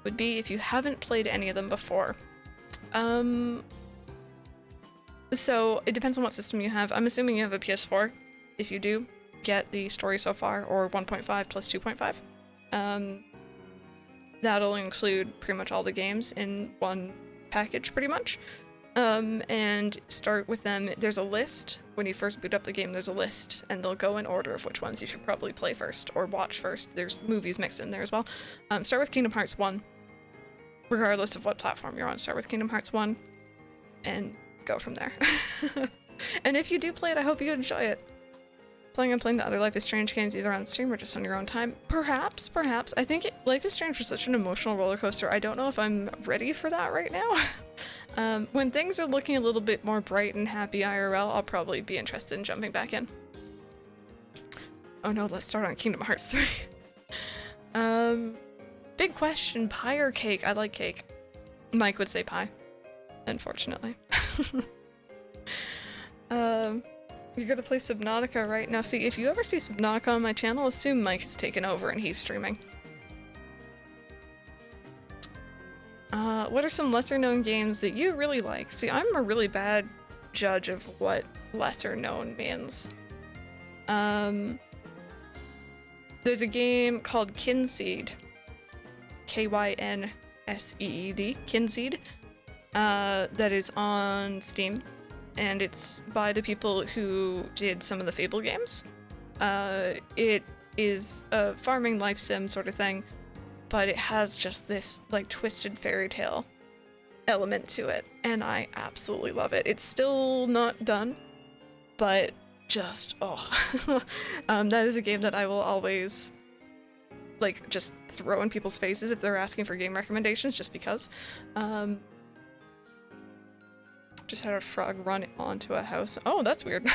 would be if you haven't played any of them before? So it depends on what system you have. I'm assuming you have a PS4. If you do, get the story so far, or 1.5 plus 2.5. That'll include pretty much all the games in one package, pretty much. And start with them. There's a list. When you first boot up the game, there's a list, and they'll go in order of which ones you should probably play first, or watch first. There's movies mixed in there as well. Start with Kingdom Hearts 1. Regardless of what platform you're on, start with Kingdom Hearts 1, and go from there. And if you do play it, I hope you enjoy it. Planning on playing the other Life is Strange games either on stream or just on your own time? Perhaps. I think Life is Strange was such an emotional roller coaster. I don't know if I'm ready for that right now. When things are looking a little bit more bright and happy IRL, I'll probably be interested in jumping back in. Oh no, let's start on Kingdom Hearts 3. Big question, pie or cake? I like cake. Mike would say pie, unfortunately. You're gonna play Subnautica right now. See, if you ever see Subnautica on my channel, assume Mike has taken over and he's streaming. What are some lesser known games that you really like? See, I'm a really bad judge of what lesser known means. There's a game called Kinseed. K-Y-N-S-E-E-D. Kinseed. That is on Steam. And it's by the people who did some of the Fable games. It is a farming life sim sort of thing, but it has just this like twisted fairy tale element to it, and I absolutely love it. It's still not done, but just that is a game that I will always like just throw in people's faces if they're asking for game recommendations, just because. Just had a frog run onto a house. Oh, that's weird.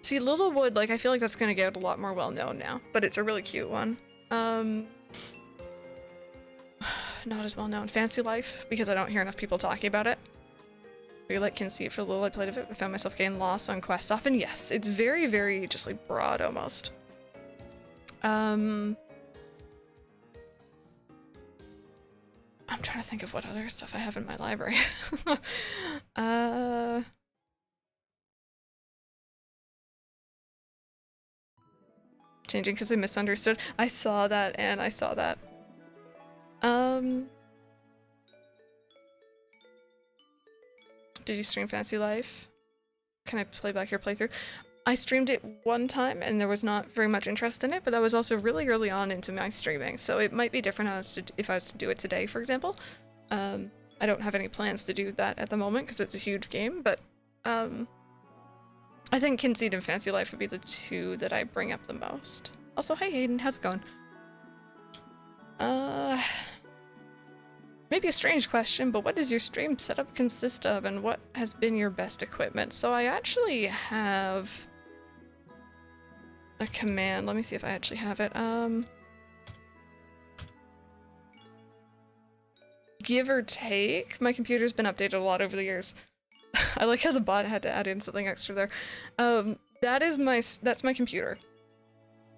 See, Littlewood, like, I feel like that's gonna get a lot more well-known now, but it's a really cute one. Not as well-known. Fancy Life, because I don't hear enough people talking about it. Feel like can see it for a little I played of it. I found myself getting lost on quests often. Yes, it's very, very just like broad almost. I'm trying to think of what other stuff I have in my library. Changing because I misunderstood. I saw that, and I saw that. Did you stream Fancy Life? Can I play back your playthrough? I streamed it one time and there was not very much interest in it, but that was also really early on into my streaming, so it might be different if I was to do it today, for example. I don't have any plans to do that at the moment because it's a huge game, but I think Kinseed and Fancy Life would be the two that I bring up the most. Also, hi Hayden, how's it going? Maybe a strange question, but what does your stream setup consist of, and what has been your best equipment? So I actually have a command. Let me see if I actually have it. Give or take, my computer's been updated a lot over the years. I like how the bot had to add in something extra there. That's my computer.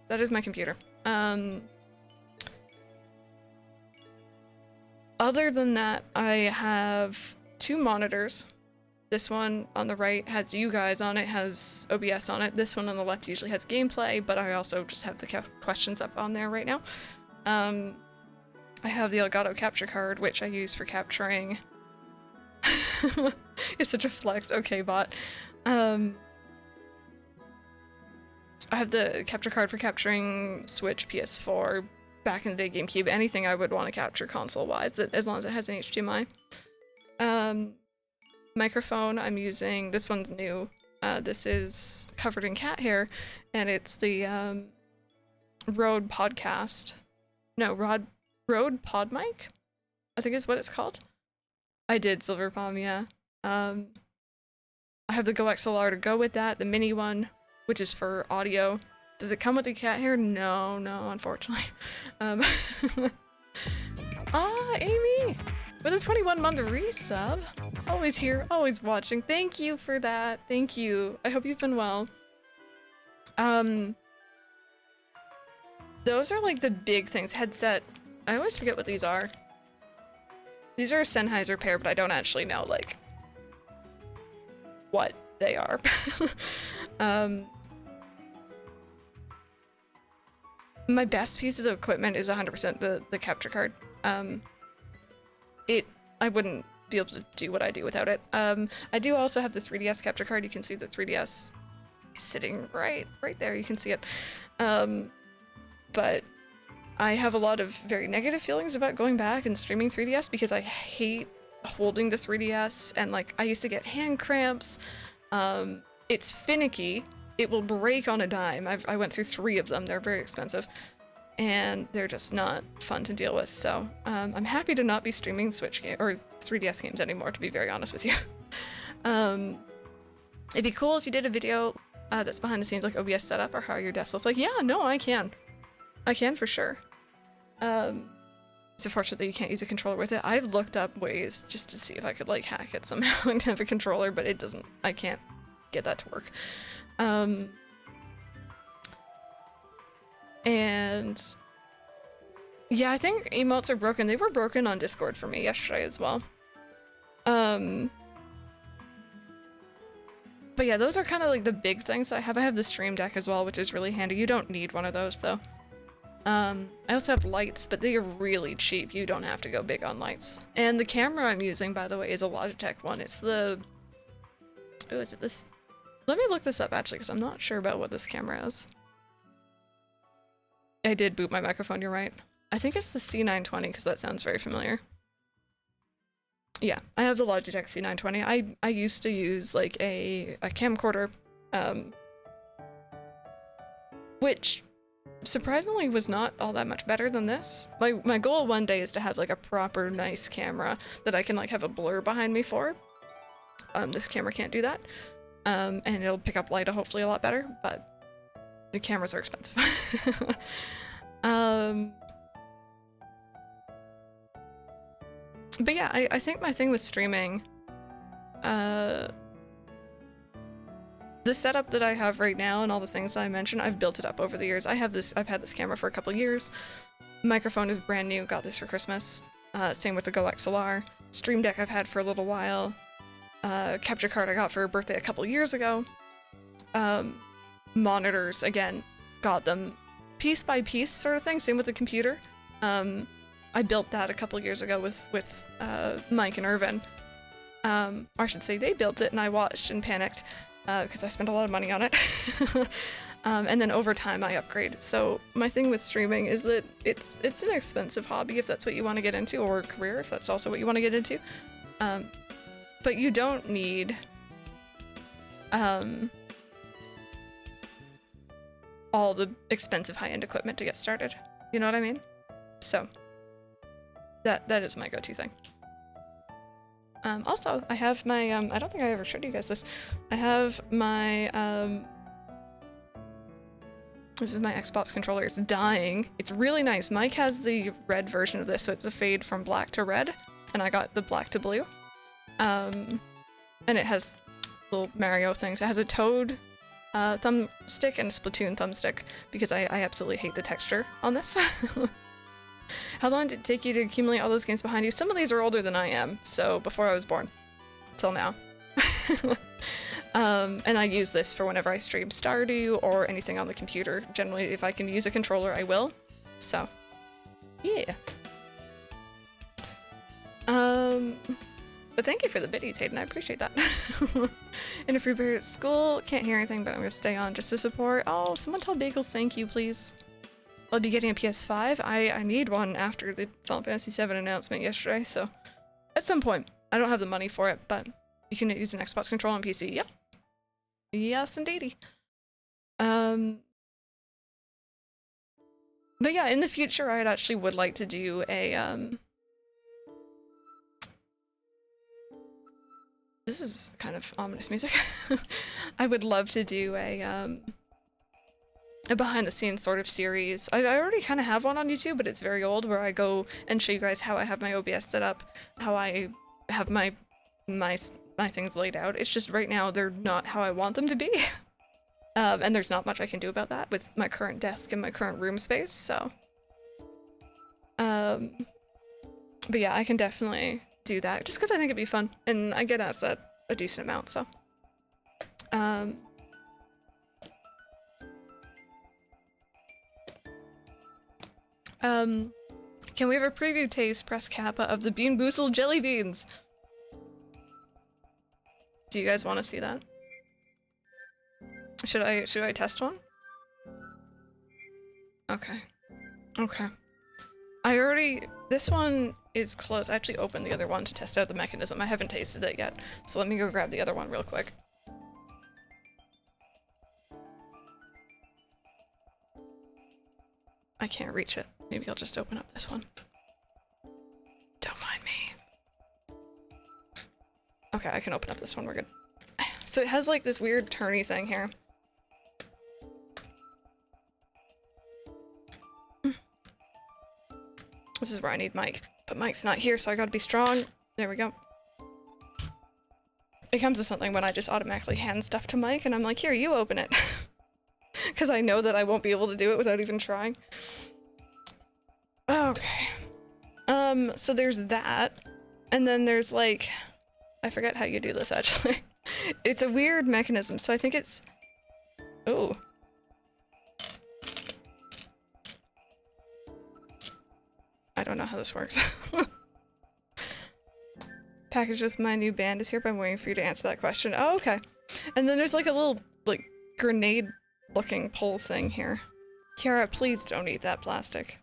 That is my computer. Other than that, I have two monitors. This one on the right has you guys on it, has OBS on it. This one on the left usually has gameplay, but I also just have the questions up on there right now. I have the Elgato capture card, which I use for capturing. It's such a flex. Okay, bot. I have the capture card for capturing Switch, PS4, back in the day GameCube, anything I would want to capture console-wise, as long as it has an HDMI. Microphone, I'm using, this one's new. This is covered in cat hair, and it's the Rode Podcast. No, Rode Pod Mic, I think is what it's called. I did Silver Palm, yeah. I have the Go XLR to go with that, the mini one, which is for audio. Does it come with the cat hair? No, unfortunately. Amy! With a 21-month resub. Always here, always watching. Thank you for that. Thank you. I hope you've been well. Those are like the big things. Headset. I always forget what these are. These are a Sennheiser pair, but I don't actually know like what they are. My best pieces of equipment is 100% the capture card. I wouldn't be able to do what I do without it. I do also have the 3DS capture card. You can see the 3DS is sitting right there. You can see it. But I have a lot of very negative feelings about going back and streaming 3DS because I hate holding the 3DS, and like I used to get hand cramps. It's finicky. It will break on a dime. I went through 3 of them. They're very expensive, and they're just not fun to deal with. So I'm happy to not be streaming Switch game or 3DS games anymore, to be very honest with you. It'd be cool if you did a video that's behind the scenes, like OBS setup or how your desk looks. Like, yeah, no, I can for sure. It's unfortunate that you can't use a controller with it. I've looked up ways just to see if I could like hack it somehow and have a controller, but it doesn't. I can't get that to work. And yeah, I think emotes are broken. They were broken on Discord for me yesterday as well. But yeah, those are kind of like the big things I have. I have the Stream Deck as well, which is really handy. You don't need one of those though. I also have lights, but they are really cheap. You don't have to go big on lights. And the camera I'm using, by the way, is a Logitech one. It's the... Oh, is it this? Let me look this up actually, because I'm not sure about what this camera is. I did boot my microphone, you're right. I think it's the C920, because that sounds very familiar. Yeah, I have the Logitech C920. I used to use like a camcorder, which surprisingly was not all that much better than this. My goal one day is to have like a proper nice camera that I can like have a blur behind me for. This camera can't do that. And it'll pick up light hopefully a lot better, but the cameras are expensive. But yeah, I think my thing with streaming, the setup that I have right now and all the things I mentioned, I've built it up over the years. I've had this camera for a couple of years. Microphone is brand new, got this for Christmas. Same with the Go XLR. Stream Deck I've had for a little while. Capture card I got for a birthday a couple years ago. Monitors, again, got them piece by piece sort of thing. Same with the computer. I built that a couple years ago with Mike and Irvin. Or I should say they built it and I watched and panicked because I spent a lot of money on it. And then over time I upgraded. So my thing with streaming is that it's an expensive hobby if that's what you want to get into, or a career if that's also what you want to get into. But you don't need all the expensive high-end equipment to get started. You know what I mean? So that is my go-to thing. Also, I have my, I don't think I ever showed you guys this. I have my, this is my Xbox controller. It's dying. It's really nice. Mike has the red version of this, so it's a fade from black to red, and I got the black to blue. And it has little Mario things. It has a Toad thumbstick and a Splatoon thumbstick, because I absolutely hate the texture on this. How long did it take you to accumulate all those games behind you? Some of these are older than I am, so before I was born. Till now. And I use this for whenever I stream Stardew or anything on the computer. Generally, if I can use a controller, I will. So, yeah. But thank you for the biddies, Hayden. I appreciate that. And if you're at school, can't hear anything, but I'm gonna stay on just to support. Oh, someone tell Bagels thank you, please. I'll be getting a PS5. I need one after the Final Fantasy VII announcement yesterday, so at some point. I don't have the money for it, but you can use an Xbox controller on PC. Yep. Yes, indeedy. But yeah, in the future, I actually would like to do a, this is kind of ominous music. I would love to do a behind the scenes sort of series. I already kind of have one on YouTube, but it's very old, where I go and show you guys how I have my OBS set up, how I have my things laid out. It's just right now they're not how I want them to be. And there's not much I can do about that with my current desk and my current room space, so. But yeah, I can definitely do that, just because I think it'd be fun, and I get asked that a decent amount, so. Can we have a preview taste, press kappa, of the Bean Boozled jelly beans? Do you guys want to see that? Should I test one? Okay. Okay. This one is closed. I actually opened the other one to test out the mechanism. I haven't tasted it yet, so let me go grab the other one real quick. I can't reach it. Maybe I'll just open up this one. Don't mind me. Okay, I can open up this one. We're good. So it has like this weird turny thing here. This is where I need Mike. But Mike's not here, so I gotta be strong. There we go. It comes to something when I just automatically hand stuff to Mike, and I'm like, here, you open it. Because I know that I won't be able to do it without even trying. Okay. So there's that. And then there's like... I forget how you do this, actually. It's a weird mechanism, so I think it's... Oh. I don't know how this works. Package with my new band is here, but I'm waiting for you to answer that question. Oh, okay. And then there's like a little, like, grenade-looking pole thing here. Kiara, please don't eat that plastic.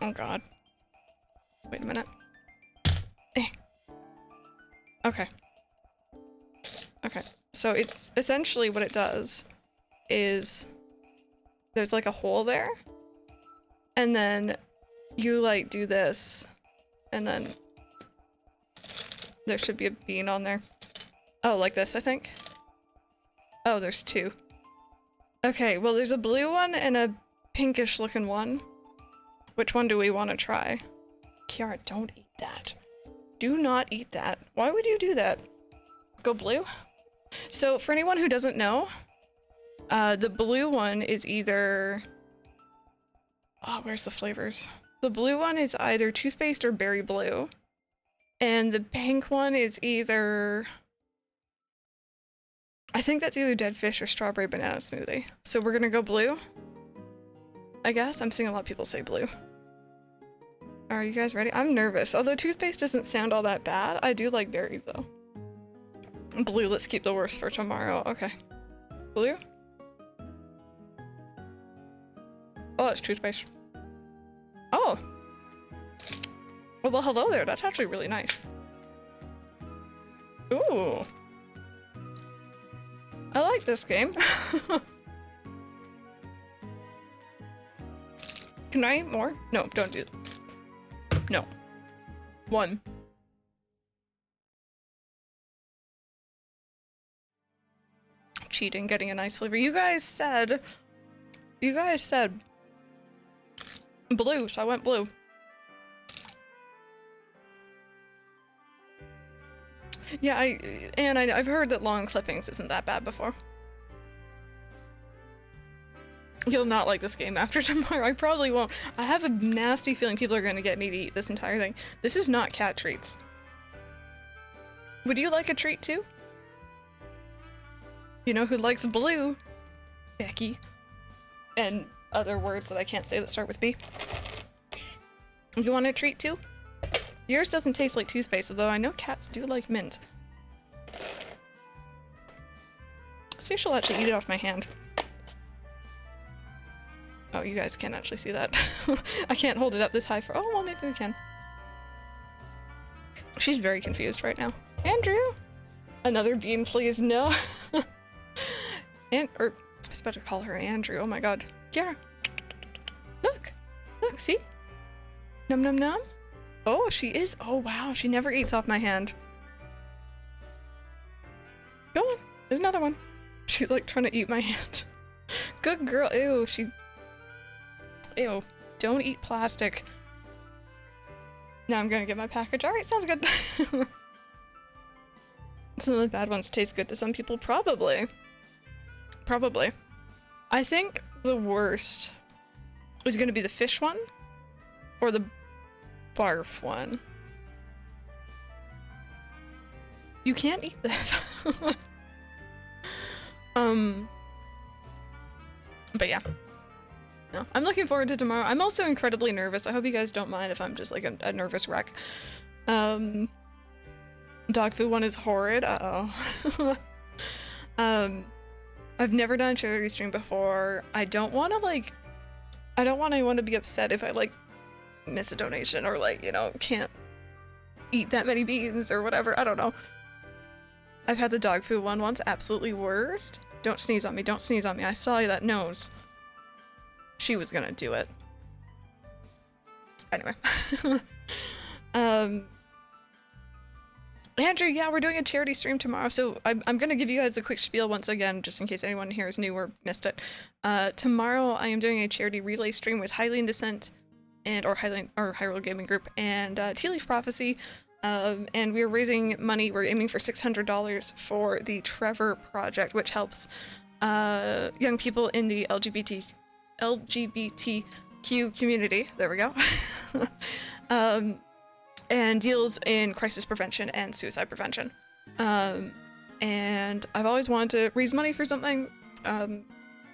Oh god. Wait a minute. Okay. Okay. So it's essentially what it does is there's like a hole there, and then you like do this, and then there should be a bean on there. Oh, like this, I think. Oh, there's two. Okay, well there's a blue one and a pinkish looking one. Which one do we want to try? Kiara, don't eat that. Do not eat that. Why would you do that? Go blue? So for anyone who doesn't know, the blue one is either... Oh, where's the flavors? The blue one is either toothpaste or berry blue. And the pink one is either... I think that's either dead fish or strawberry banana smoothie. So we're gonna go blue? I guess? I'm seeing a lot of people say blue. Are you guys ready? I'm nervous. Although toothpaste doesn't sound all that bad, I do like berry though. Blue, let's keep the worst for tomorrow. Okay. Blue? Oh, it's toothpaste. Oh! Well, hello there. That's actually really nice. Ooh. I like this game. Can I eat more? No, don't do it. No. One. Cheating, getting a nice flavor. You guys said blue, so I went blue. Yeah, I've heard that long clippings isn't that bad before. You'll not like this game after tomorrow. I probably won't. I have a nasty feeling people are going to get me to eat this entire thing. This is not cat treats. Would you like a treat too? You know who likes blue? Becky. And other words that I can't say that start with B. You want a treat too? Yours doesn't taste like toothpaste, although I know cats do like mint. See, she'll actually eat it off my hand. Oh, you guys can't actually see that. I can't hold it up this high for- oh, well, maybe we can. She's very confused right now. Andrew! Another bean, please, no. I was about to call her Andrew, oh my god. Kiara! Look! Look, see? Num num num? Oh, she is- oh wow, she never eats off my hand. Go on, there's another one. She's like trying to eat my hand. Good girl, ew, she- ew, don't eat plastic. Now I'm gonna get my package. Alright, sounds good. some of the bad ones taste good to some people. Probably. Probably. I think the worst is going to be the fish one or the barf one. You can't eat this. But yeah. No, I'm looking forward to tomorrow. I'm also incredibly nervous. I hope you guys don't mind if I'm just like a nervous wreck. Dog food one is horrid. Uh-oh. I've never done a charity stream before. I don't want anyone to be upset if I like miss a donation or like, you know, can't eat that many beans or whatever. I don't know. I've had the dog food one once. Absolutely worst. Don't sneeze on me. Don't sneeze on me. I saw you that nose. She was gonna do it. Anyway. Andrew, yeah, we're doing a charity stream tomorrow, so I'm gonna give you guys a quick spiel once again, just in case anyone here is new or missed it. Tomorrow I am doing a charity relay stream with Hylian Descent or Hyrule Gaming Group and Tea Leaf Prophecy, and we're raising money. We're aiming for $600 for the Trevor Project, which helps young people in the LGBTQ community. There we go. And deals in crisis prevention and suicide prevention. And I've always wanted to raise money for something.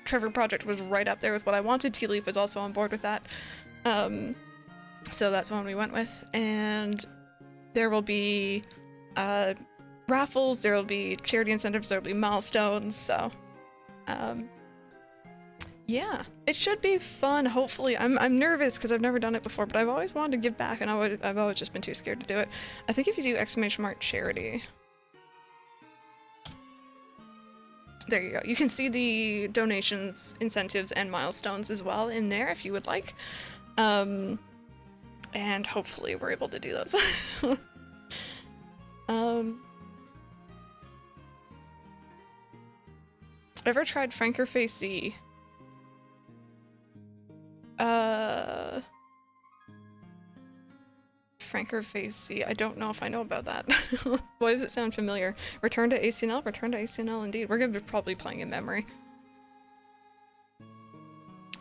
Trevor Project was right up there with what I wanted. Tea Leaf was also on board with that. So that's the one we went with. And there will be raffles, there will be charity incentives, there will be milestones, so yeah, it should be fun. Hopefully, I'm nervous because I've never done it before, but I've always wanted to give back, and I've always just been too scared to do it. I think if you do !mark charity, there you go. You can see the donations, incentives, and milestones as well in there if you would like. And hopefully we're able to do those. Ever tried Franker Z? Franker Z. I don't know if I know about that. Why does it sound familiar? Return to ACNL? Return to ACNL indeed. We're gonna be probably playing in memory.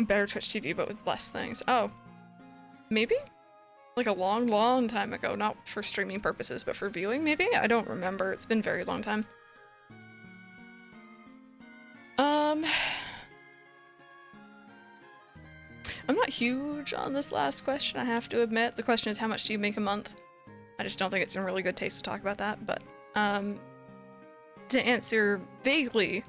Better Twitch TV, but with less things. Oh. Maybe? Like a long time ago. Not for streaming purposes, but for viewing, maybe? I don't remember. It's been a very long time. I'm not huge on this last question, I have to admit. The question is, how much do you make a month? I just don't think it's in really good taste to talk about that, but, to answer vaguely,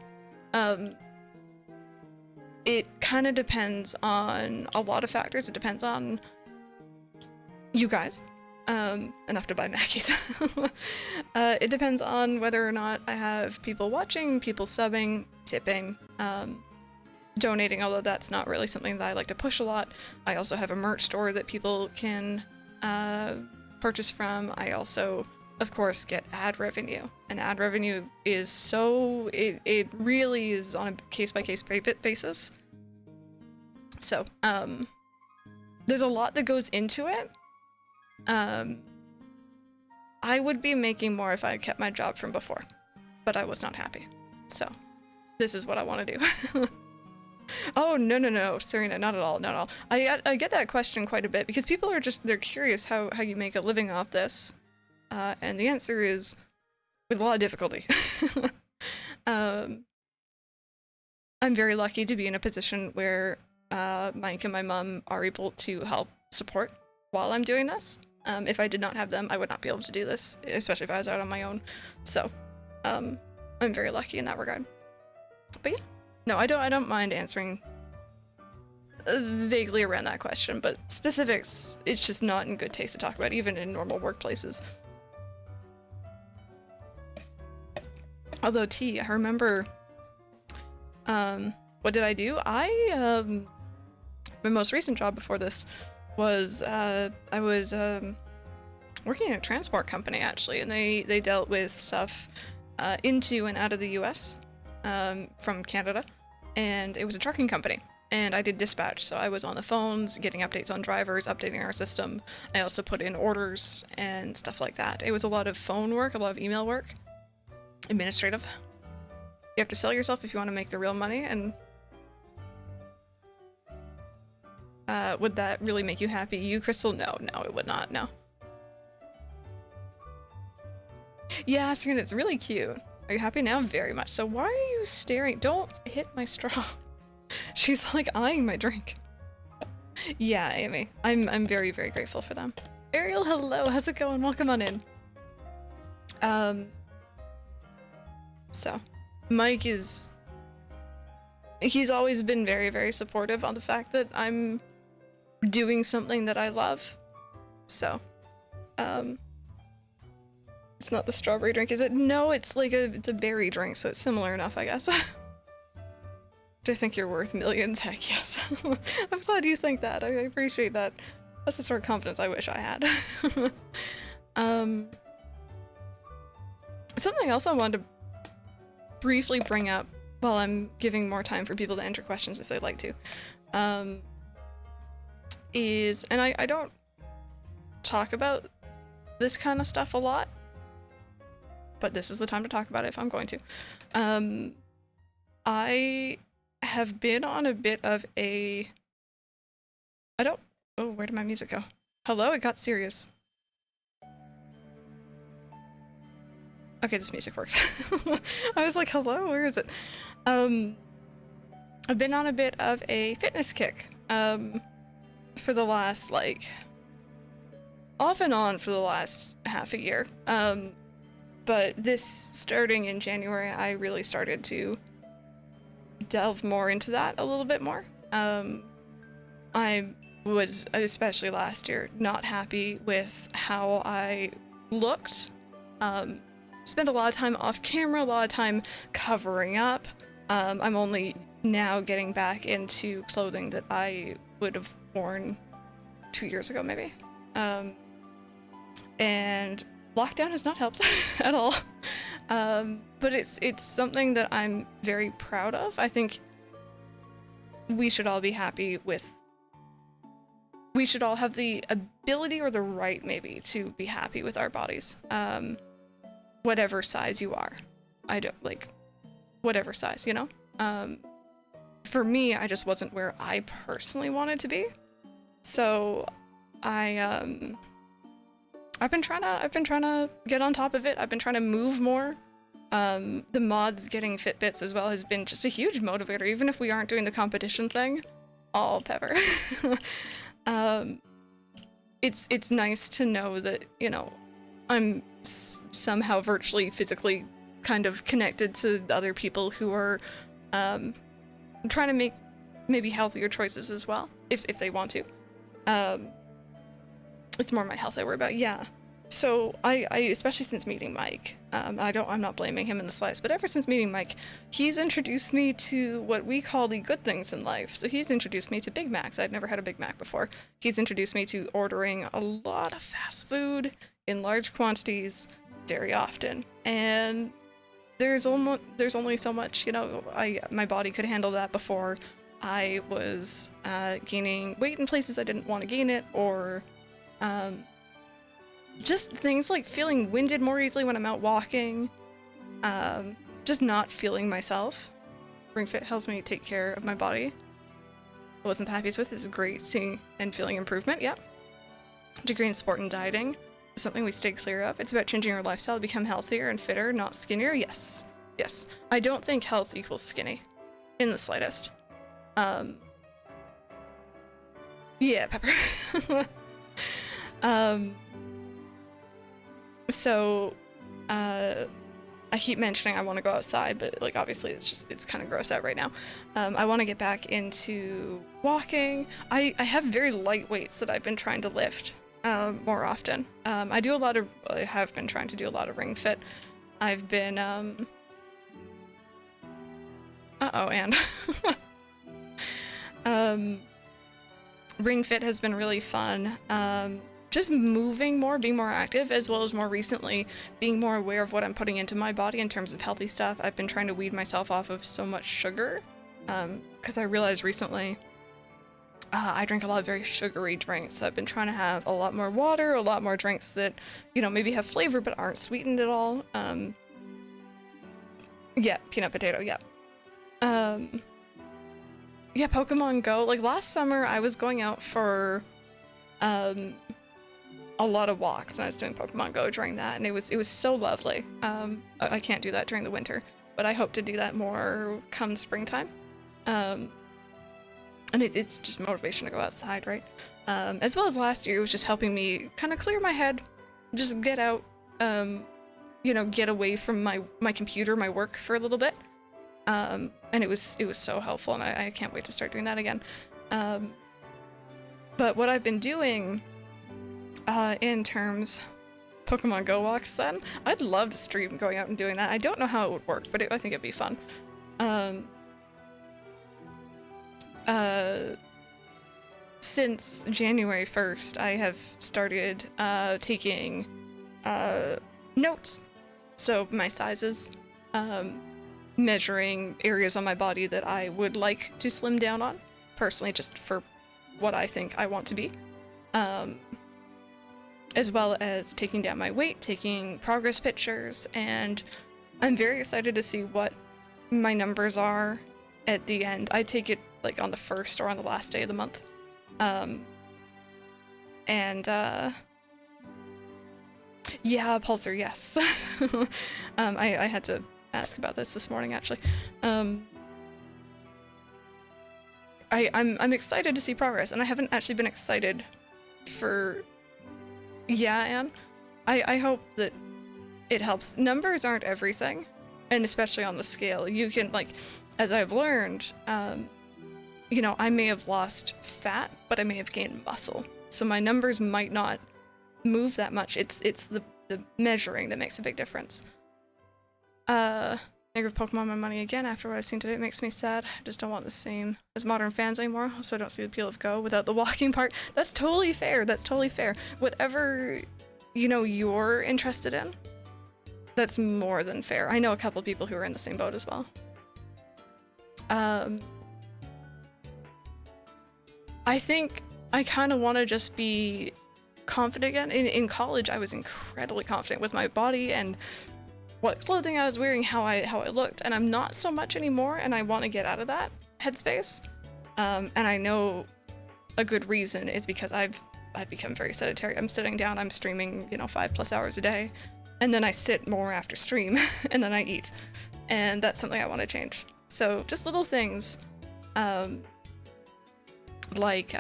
it kind of depends on a lot of factors. It depends on you guys. Enough to buy Mackies. It depends on whether or not I have people watching, people subbing, tipping, donating, although that's not really something that I like to push a lot. I also have a merch store that people can purchase from. I also, of course, get ad revenue. And ad revenue is so... It really is on a case-by-case basis. So, there's a lot that goes into it. I would be making more if I had kept my job from before, but I was not happy. So, this is what I want to do. Oh, no, Serena, not at all, not at all. I get that question quite a bit because people are they're curious how you make a living off this. And the answer is with a lot of difficulty. I'm very lucky to be in a position where Mike and my mom are able to help support while I'm doing this. If I did not have them, I would not be able to do this, especially if I was out on my own. So, I'm very lucky in that regard. But yeah, no, I don't mind answering vaguely around that question, but specifics, it's just not in good taste to talk about, even in normal workplaces. Although I remember, what did I do? My most recent job before this was, I was, working at a transport company, actually, and they dealt with stuff, into and out of the US, from Canada, and it was a trucking company, and I did dispatch, so I was on the phones, getting updates on drivers, updating our system. I also put in orders and stuff like that. It was a lot of phone work, a lot of email work. administrative. You have to sell yourself if you want to make the real money, and would that really make you happy? You, Crystal? No, it would not, no. Yeah, Serena, it's really cute. Are you happy now? Very much so. Why are you staring? Don't hit my straw. She's like eyeing my drink. Yeah, Amy. I'm very, very grateful for them. Ariel, hello. How's it going? Welcome on in. So, Mike is... He's always been very, very supportive on the fact that I'm doing something that I love. So, it's not the strawberry drink, is it? No, it's like it's a berry drink, so it's similar enough, I guess. Do I think you're worth millions? Heck yes. I'm glad you think that. I appreciate that. That's the sort of confidence I wish I had. Something else I wanted to briefly bring up while I'm giving more time for people to enter questions if they'd like to, is, and I don't talk about this kind of stuff a lot, but this is the time to talk about it if I'm going to. I have been on a bit of a... Oh, where did my music go? Hello, it got serious. Okay, this music works. I was like, hello, where is it? I've been on a bit of a fitness kick, for the last, like, off and on for the last half a year. But this, starting in January, I really started to delve more into that a little bit more. I was, especially last year, not happy with how I looked. Spent a lot of time off camera, a lot of time covering up. I'm only now getting back into clothing that I would have worn 2 years ago, maybe. And lockdown has not helped at all. But it's something that I'm very proud of. I think we should all be happy with... We should all have the ability or the right, maybe, to be happy with our bodies. Whatever size you are. I don't, like, whatever size, you know? For me, I just wasn't where I personally wanted to be. So, I've been trying to get on top of it. I've been trying to move more. The mods getting Fitbits as well has been just a huge motivator, even if we aren't doing the competition thing. All pepper. It's nice to know that, you know, I'm somehow virtually, physically kind of connected to other people who are trying to make maybe healthier choices as well, if they want to. It's more my health I worry about, yeah. So I especially since meeting Mike, I'm not blaming him in the slightest, but ever since meeting Mike, he's introduced me to what we call the good things in life. So he's introduced me to Big Macs. I'd never had a Big Mac before. He's introduced me to ordering a lot of fast food in large quantities very often. And there's only so much, you know, my body could handle that before. I was gaining weight in places I didn't want to gain it, or just things like feeling winded more easily when I'm out walking, just not feeling myself. Ring Fit helps me take care of my body. I wasn't the happiest with. It's great seeing and feeling improvement, yep. Degree in sport and dieting is something we stay clear of. It's about changing our lifestyle to become healthier and fitter, not skinnier. Yes, yes. I don't think health equals skinny in the slightest. Yeah, Pepper. So, I keep mentioning I want to go outside, but, like, obviously it's kind of gross out right now. I want to get back into walking. I have very light weights that I've been trying to lift, more often. I have been trying to do a lot of Ring Fit. I've been, Ring Fit has been really fun. Just moving more, being more active, as well as more recently being more aware of what I'm putting into my body in terms of healthy stuff. I've been trying to weed myself off of so much sugar, because I realized recently I drink a lot of very sugary drinks. So I've been trying to have a lot more water, a lot more drinks that, you know, maybe have flavor but aren't sweetened at all. Yeah, peanut potato, yeah. Yeah, Pokemon Go. Like last summer, I was going out for a lot of walks, and I was doing Pokemon Go during that, and it was so lovely. I can't do that during the winter, but I hope to do that more come springtime. And it's just motivation to go outside, right? As well as last year, it was just helping me kind of clear my head, just get out, you know, get away from my computer, my work for a little bit. And it was so helpful, and I can't wait to start doing that again. But what I've been doing in terms Pokemon Go walks, then I'd love to stream going out and doing that. I don't know how it would work, but I think it'd be fun. Since January 1st, I have started taking notes, so my sizes, measuring areas on my body that I would like to slim down on, personally, just for what I think I want to be. As well as taking down my weight, taking progress pictures, and I'm very excited to see what my numbers are at the end. I take it like on the first or on the last day of the month. Yeah, Pulsar, yes. I had to ask about this morning, actually. I'm excited to see progress, and I haven't actually been excited for... Yeah, Anne. I hope that it helps. Numbers aren't everything, and especially on the scale. You can, like, as I've learned, you know, I may have lost fat, but I may have gained muscle. So my numbers might not move that much. It's the measuring that makes a big difference. I give Pokemon my money again after what I've seen today. It makes me sad. I just don't want the same as modern fans anymore, so I don't see the appeal of Go without the walking part. That's totally fair. That's totally fair. Whatever, you know, you're interested in, that's more than fair. I know a couple people who are in the same boat as well. I think I kind of want to just be confident again. In college, I was incredibly confident with my body and what clothing I was wearing, how I looked, and I'm not so much anymore, and I want to get out of that headspace. And I know a good reason is because I've become very sedentary. I'm sitting down, I'm streaming, you know, 5+ hours a day, and then I sit more after stream, and then I eat. And that's something I want to change. So just little things, like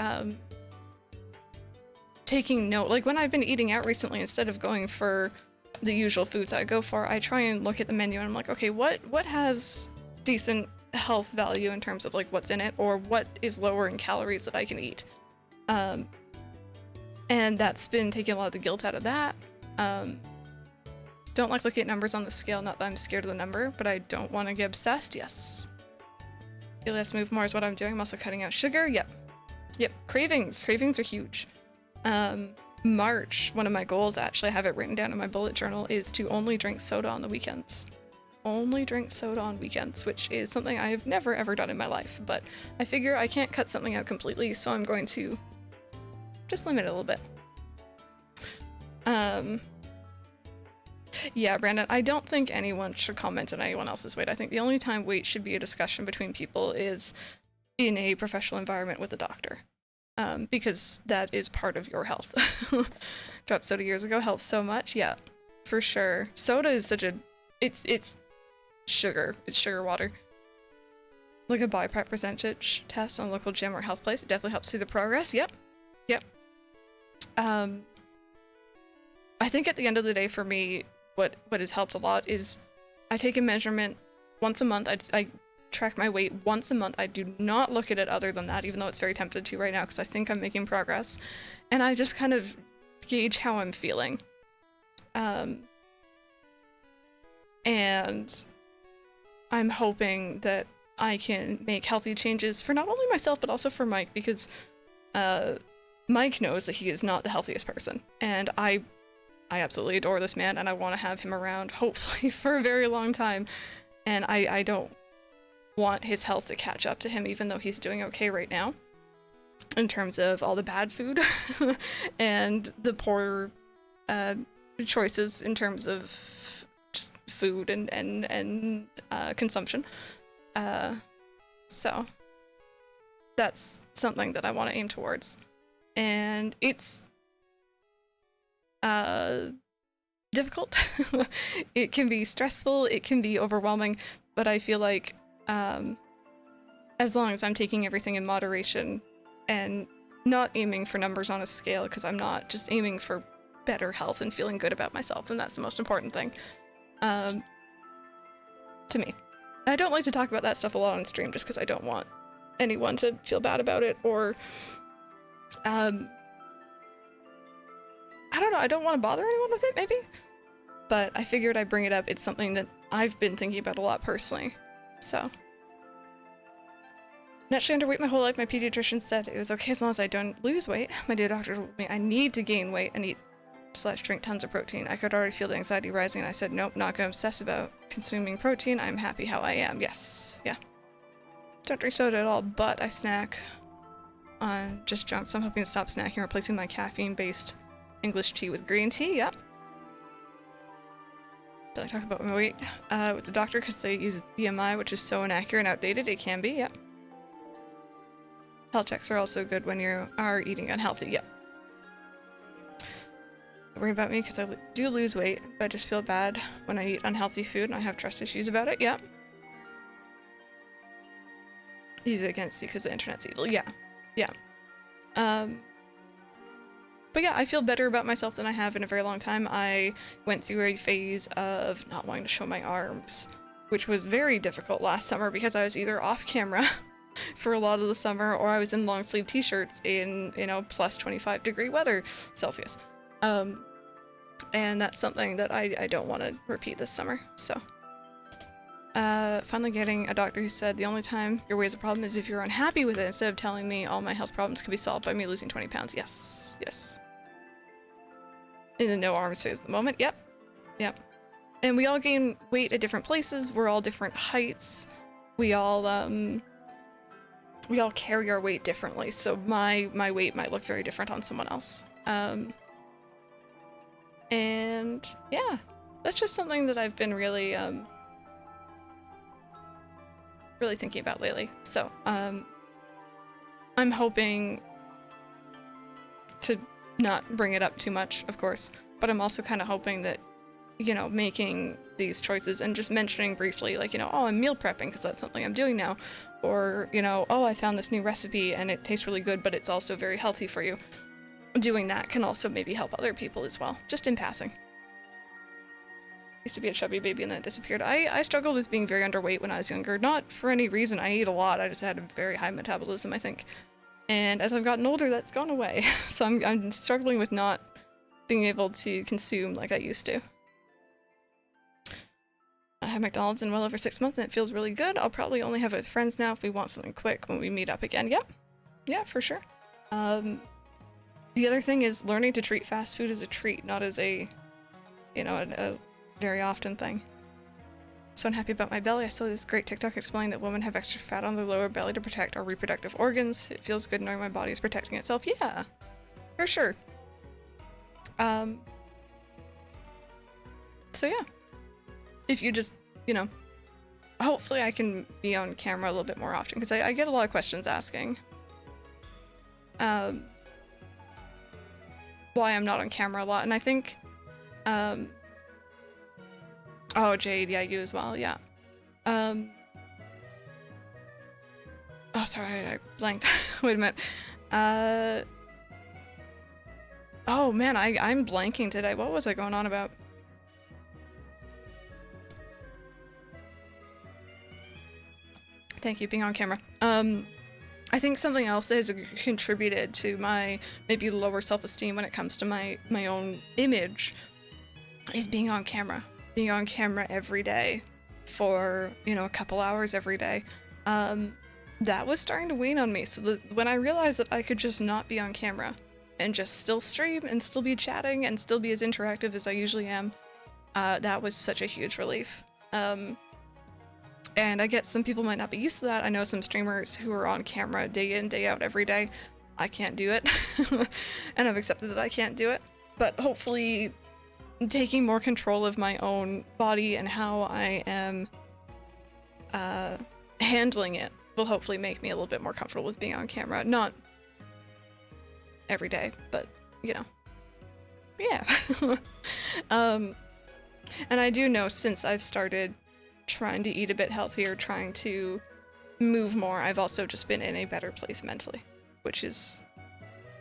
taking note. Like when I've been eating out recently, instead of going for the usual foods I go for, I try and look at the menu and I'm like, okay, what has decent health value in terms of like what's in it, or what is lower in calories that I can eat. And that's been taking a lot of the guilt out of that. Don't like looking at numbers on the scale, not that I'm scared of the number, but I don't want to get obsessed. Yes. Less move more is what I'm doing. I'm also cutting out sugar. Yep. Cravings are huge. March, one of my goals, actually, I have it written down in my bullet journal, is to only drink soda on the weekends. Only drink soda on weekends, which is something I have never ever done in my life, but I figure I can't cut something out completely, so I'm going to just limit it a little bit. Yeah, Brandon, I don't think anyone should comment on anyone else's weight. I think the only time weight should be a discussion between people is in a professional environment with a doctor. Because that is part of your health. Dropped soda years ago, helps so much. Yeah, for sure. Soda is such a... It's sugar. It's sugar water. Look at body prep percentage test on a local gym or health place. It definitely helps see the progress. Yep. I think at the end of the day for me, what has helped a lot is I take a measurement once a month. I track my weight once a month. I do not look at it other than that, even though it's very tempted to right now because I think I'm making progress. And I just kind of gauge how I'm feeling. And I'm hoping that I can make healthy changes for not only myself, but also for Mike, because Mike knows that he is not the healthiest person. And I absolutely adore this man, and I want to have him around, hopefully, for a very long time. And I don't want his health to catch up to him, even though he's doing okay right now in terms of all the bad food and the poor choices in terms of just food and consumption. So that's something that I want to aim towards. And it's difficult. It can be stressful, it can be overwhelming, but I feel like as long as I'm taking everything in moderation and not aiming for numbers on a scale, because I'm not, just aiming for better health and feeling good about myself, and that's the most important thing to me. I don't like to talk about that stuff a lot on stream just because I don't want anyone to feel bad about it, or I don't know, I don't want to bother anyone with it, maybe? But I figured I'd bring it up. It's something that I've been thinking about a lot personally, so. Naturally underweight my whole life, my pediatrician said it was okay as long as I don't lose weight. My dear doctor told me I need to gain weight and eat/drink tons of protein. I could already feel the anxiety rising, and I said, nope, not gonna obsess about consuming protein. I'm happy how I am. Yes, yeah. Don't drink soda at all, but I snack on just junk, so I'm hoping to stop snacking, replacing my caffeine-based English tea with green tea. Yep. Did I talk about my weight with the doctor because they use BMI, which is so inaccurate and outdated? It can be, yep. Health checks are also good when you are eating unhealthy, yep. Don't worry about me because I do lose weight, but I just feel bad when I eat unhealthy food and I have trust issues about it, yep. Use it against you because the internet's evil, yeah. Yeah. But yeah, I feel better about myself than I have in a very long time. I went through a phase of not wanting to show my arms, which was very difficult last summer because I was either off camera for a lot of the summer, or I was in long sleeve t-shirts in, you know, plus 25 degree weather Celsius. And that's something that I don't want to repeat this summer, so. Finally getting a doctor who said the only time your weight is a problem is if you're unhappy with it, instead of telling me all my health problems could be solved by me losing 20 pounds. Yes, yes. In the no arms phase at the moment, yep, yep. And we all gain weight at different places, we're all different heights, we all carry our weight differently, so my weight might look very different on someone else. And yeah, that's just something that I've been really really thinking about lately. So I'm hoping to not bring it up too much, of course, but I'm also kind of hoping that, you know, making these choices and just mentioning briefly, like, you know, oh, I'm meal prepping because that's something I'm doing now, or, you know, oh, I found this new recipe and it tastes really good, but it's also very healthy for you. Doing that can also maybe help other people as well, just in passing. Used to be a chubby baby and then it disappeared. I struggled with being very underweight when I was younger, not for any reason. I ate a lot, I just had a very high metabolism, I think. And as I've gotten older, that's gone away. So I'm struggling with not being able to consume like I used to. I had McDonald's in well over 6 months and it feels really good. I'll probably only have it with friends now if we want something quick when we meet up again. Yep. Yeah, for sure. The other thing is learning to treat fast food as a treat, not as a, you know, a very often thing. So unhappy about my belly. I saw this great TikTok explaining that women have extra fat on their lower belly to protect our reproductive organs. It feels good knowing my body is protecting itself. Yeah, for sure. So yeah, if you just, you know, hopefully I can be on camera a little bit more often because I get a lot of questions asking why I'm not on camera a lot, and I think oh, Jade, yeah, you as well, yeah. Oh, sorry, I blanked. Wait a minute. Oh, man, I'm blanking today. What was I going on about? Thank you, being on camera. I think something else that has contributed to my maybe lower self-esteem when it comes to my own image is being on camera. Being on camera every day for, you know, a couple hours every day. That was starting to wane on me. So when I realized that I could just not be on camera and just still stream and still be chatting and still be as interactive as I usually am, that was such a huge relief. And I get some people might not be used to that. I know some streamers who are on camera day in, day out every day. I can't do it. And I've accepted that I can't do it. But hopefully taking more control of my own body and how I am handling it will hopefully make me a little bit more comfortable with being on camera. Not every day, but you know, yeah. And I do know since I've started trying to eat a bit healthier, trying to move more, I've also just been in a better place mentally, which is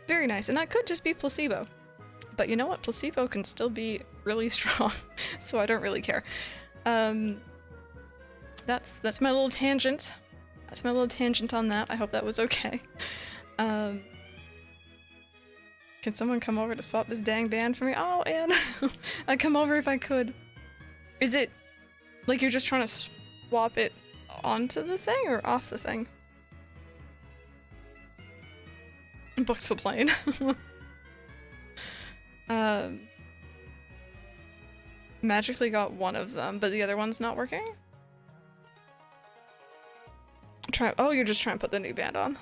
very nice. And that could just be placebo. But you know what? Placebo can still be really strong, so I don't really care. That's my little tangent. That's my little tangent on that. I hope that was okay. Can someone come over to swap this dang band for me? Oh, Anne! I'd come over if I could. Is it like you're just trying to swap it onto the thing or off the thing? Books the plane. Magically got one of them, but the other one's not working? Oh, you're just trying to put the new band on.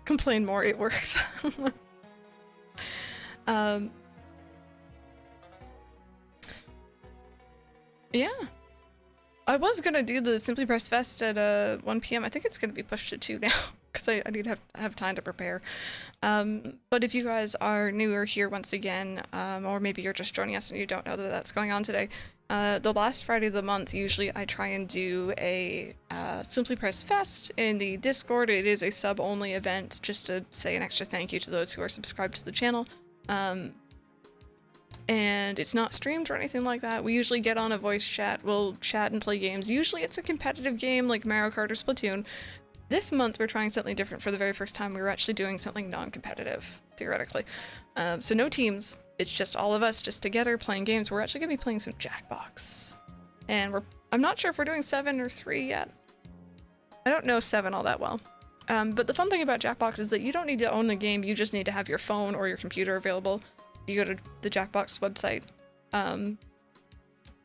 Complain more, it works. Yeah. I was gonna do the Simply Press Fest at 1 p.m. I think it's gonna be pushed to 2 now, because I need to have time to prepare. But if you guys are newer here once again, or maybe you're just joining us and you don't know that that's going on today, the last Friday of the month, usually I try and do a Simply Press Fest in the Discord. It is a sub-only event, just to say an extra thank you to those who are subscribed to the channel. And it's not streamed or anything like that. We usually get on a voice chat, we'll chat and play games. Usually it's a competitive game like Mario Kart or Splatoon. This month we're trying something different. For the very first time we were actually doing something non-competitive, theoretically. So no teams, it's just all of us just together playing games. We're actually going to be playing some Jackbox. And I'm not sure if we're doing 7 or 3 yet. I don't know 7 all that well. But the fun thing about Jackbox is that you don't need to own the game, you just need to have your phone or your computer available. You go to the Jackbox website,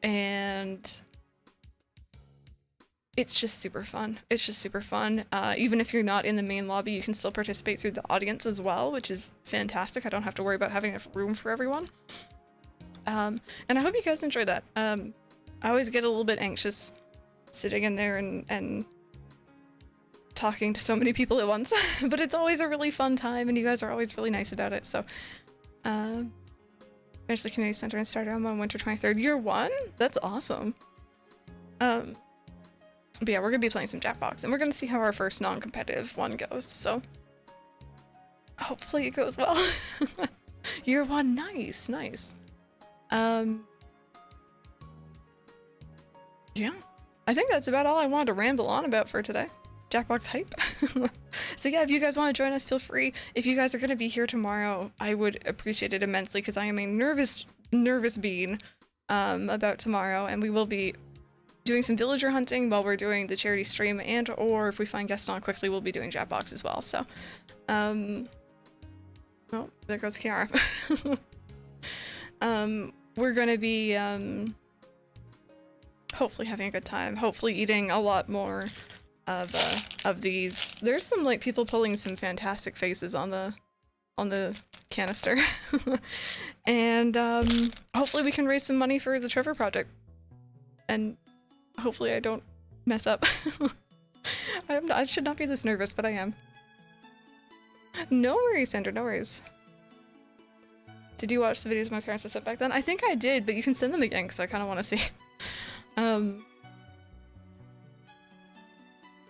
and it's just super fun. It's just super fun. Even if you're not in the main lobby, you can still participate through the audience as well, which is fantastic. I don't have to worry about having enough room for everyone. And I hope you guys enjoy that. I always get a little bit anxious sitting in there and talking to so many people at once, but it's always a really fun time, and you guys are always really nice about it, so... Finish the community center and started on winter 23rd. Year 1? That's awesome. But yeah, we're gonna be playing some Jackbox, and we're gonna see how our first non-competitive one goes, so hopefully it goes well. Year 1, nice, nice. Yeah, I think that's about all I wanted to ramble on about for today. Jackbox hype. So yeah, if you guys want to join us, feel free. If you guys are going to be here tomorrow, I would appreciate it immensely, because I am a nervous bean about tomorrow, and we will be doing some villager hunting while we're doing the charity stream, and or if we find guests on quickly, we'll be doing Jackbox as well. So oh, there goes Kiara. We're going to be hopefully having a good time, hopefully eating a lot more of these. There's some like people pulling some fantastic faces on the canister. And hopefully we can raise some money for the Trevor project, and hopefully I don't mess up. I should not be this nervous, but I am. No worries, Sandra, no worries. Did you watch the videos my parents had sent back then? I think I did, but you can send them again because I kind of want to see.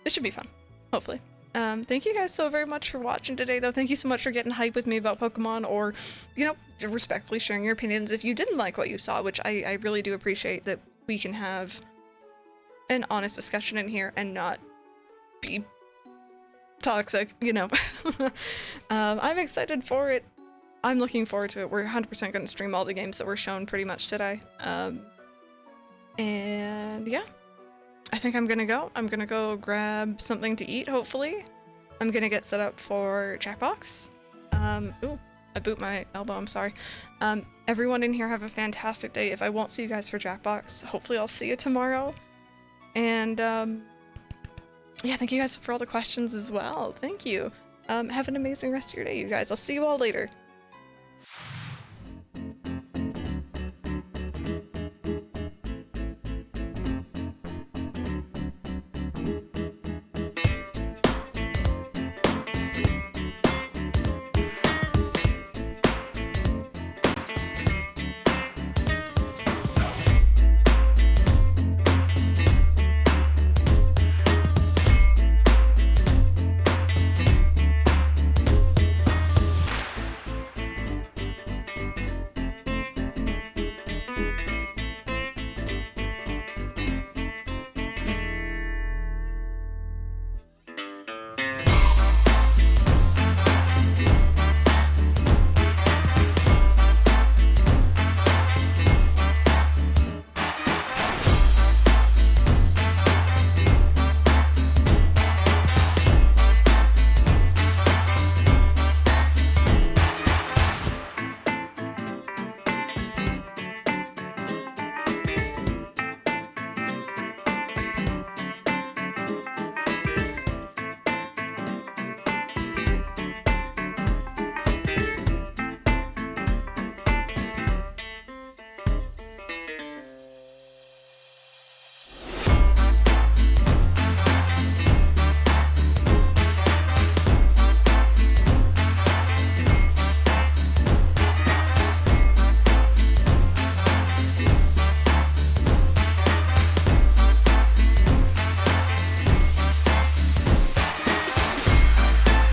It should be fun, hopefully. Thank you guys so very much for watching today, though. Thank you so much for getting hype with me about Pokemon, or, you know, respectfully sharing your opinions if you didn't like what you saw, which I really do appreciate that we can have an honest discussion in here and not be toxic, you know. I'm excited for it. I'm looking forward to it. We're 100% going to stream all the games that were shown pretty much today. And yeah. I think I'm gonna go. I'm gonna go grab something to eat, hopefully. I'm gonna get set up for Jackbox. Ooh, I boot my elbow, I'm sorry. Everyone in here have a fantastic day. If I won't see you guys for Jackbox, hopefully I'll see you tomorrow. And, yeah, thank you guys for all the questions as well. Thank you. Have an amazing rest of your day, you guys. I'll see you all later.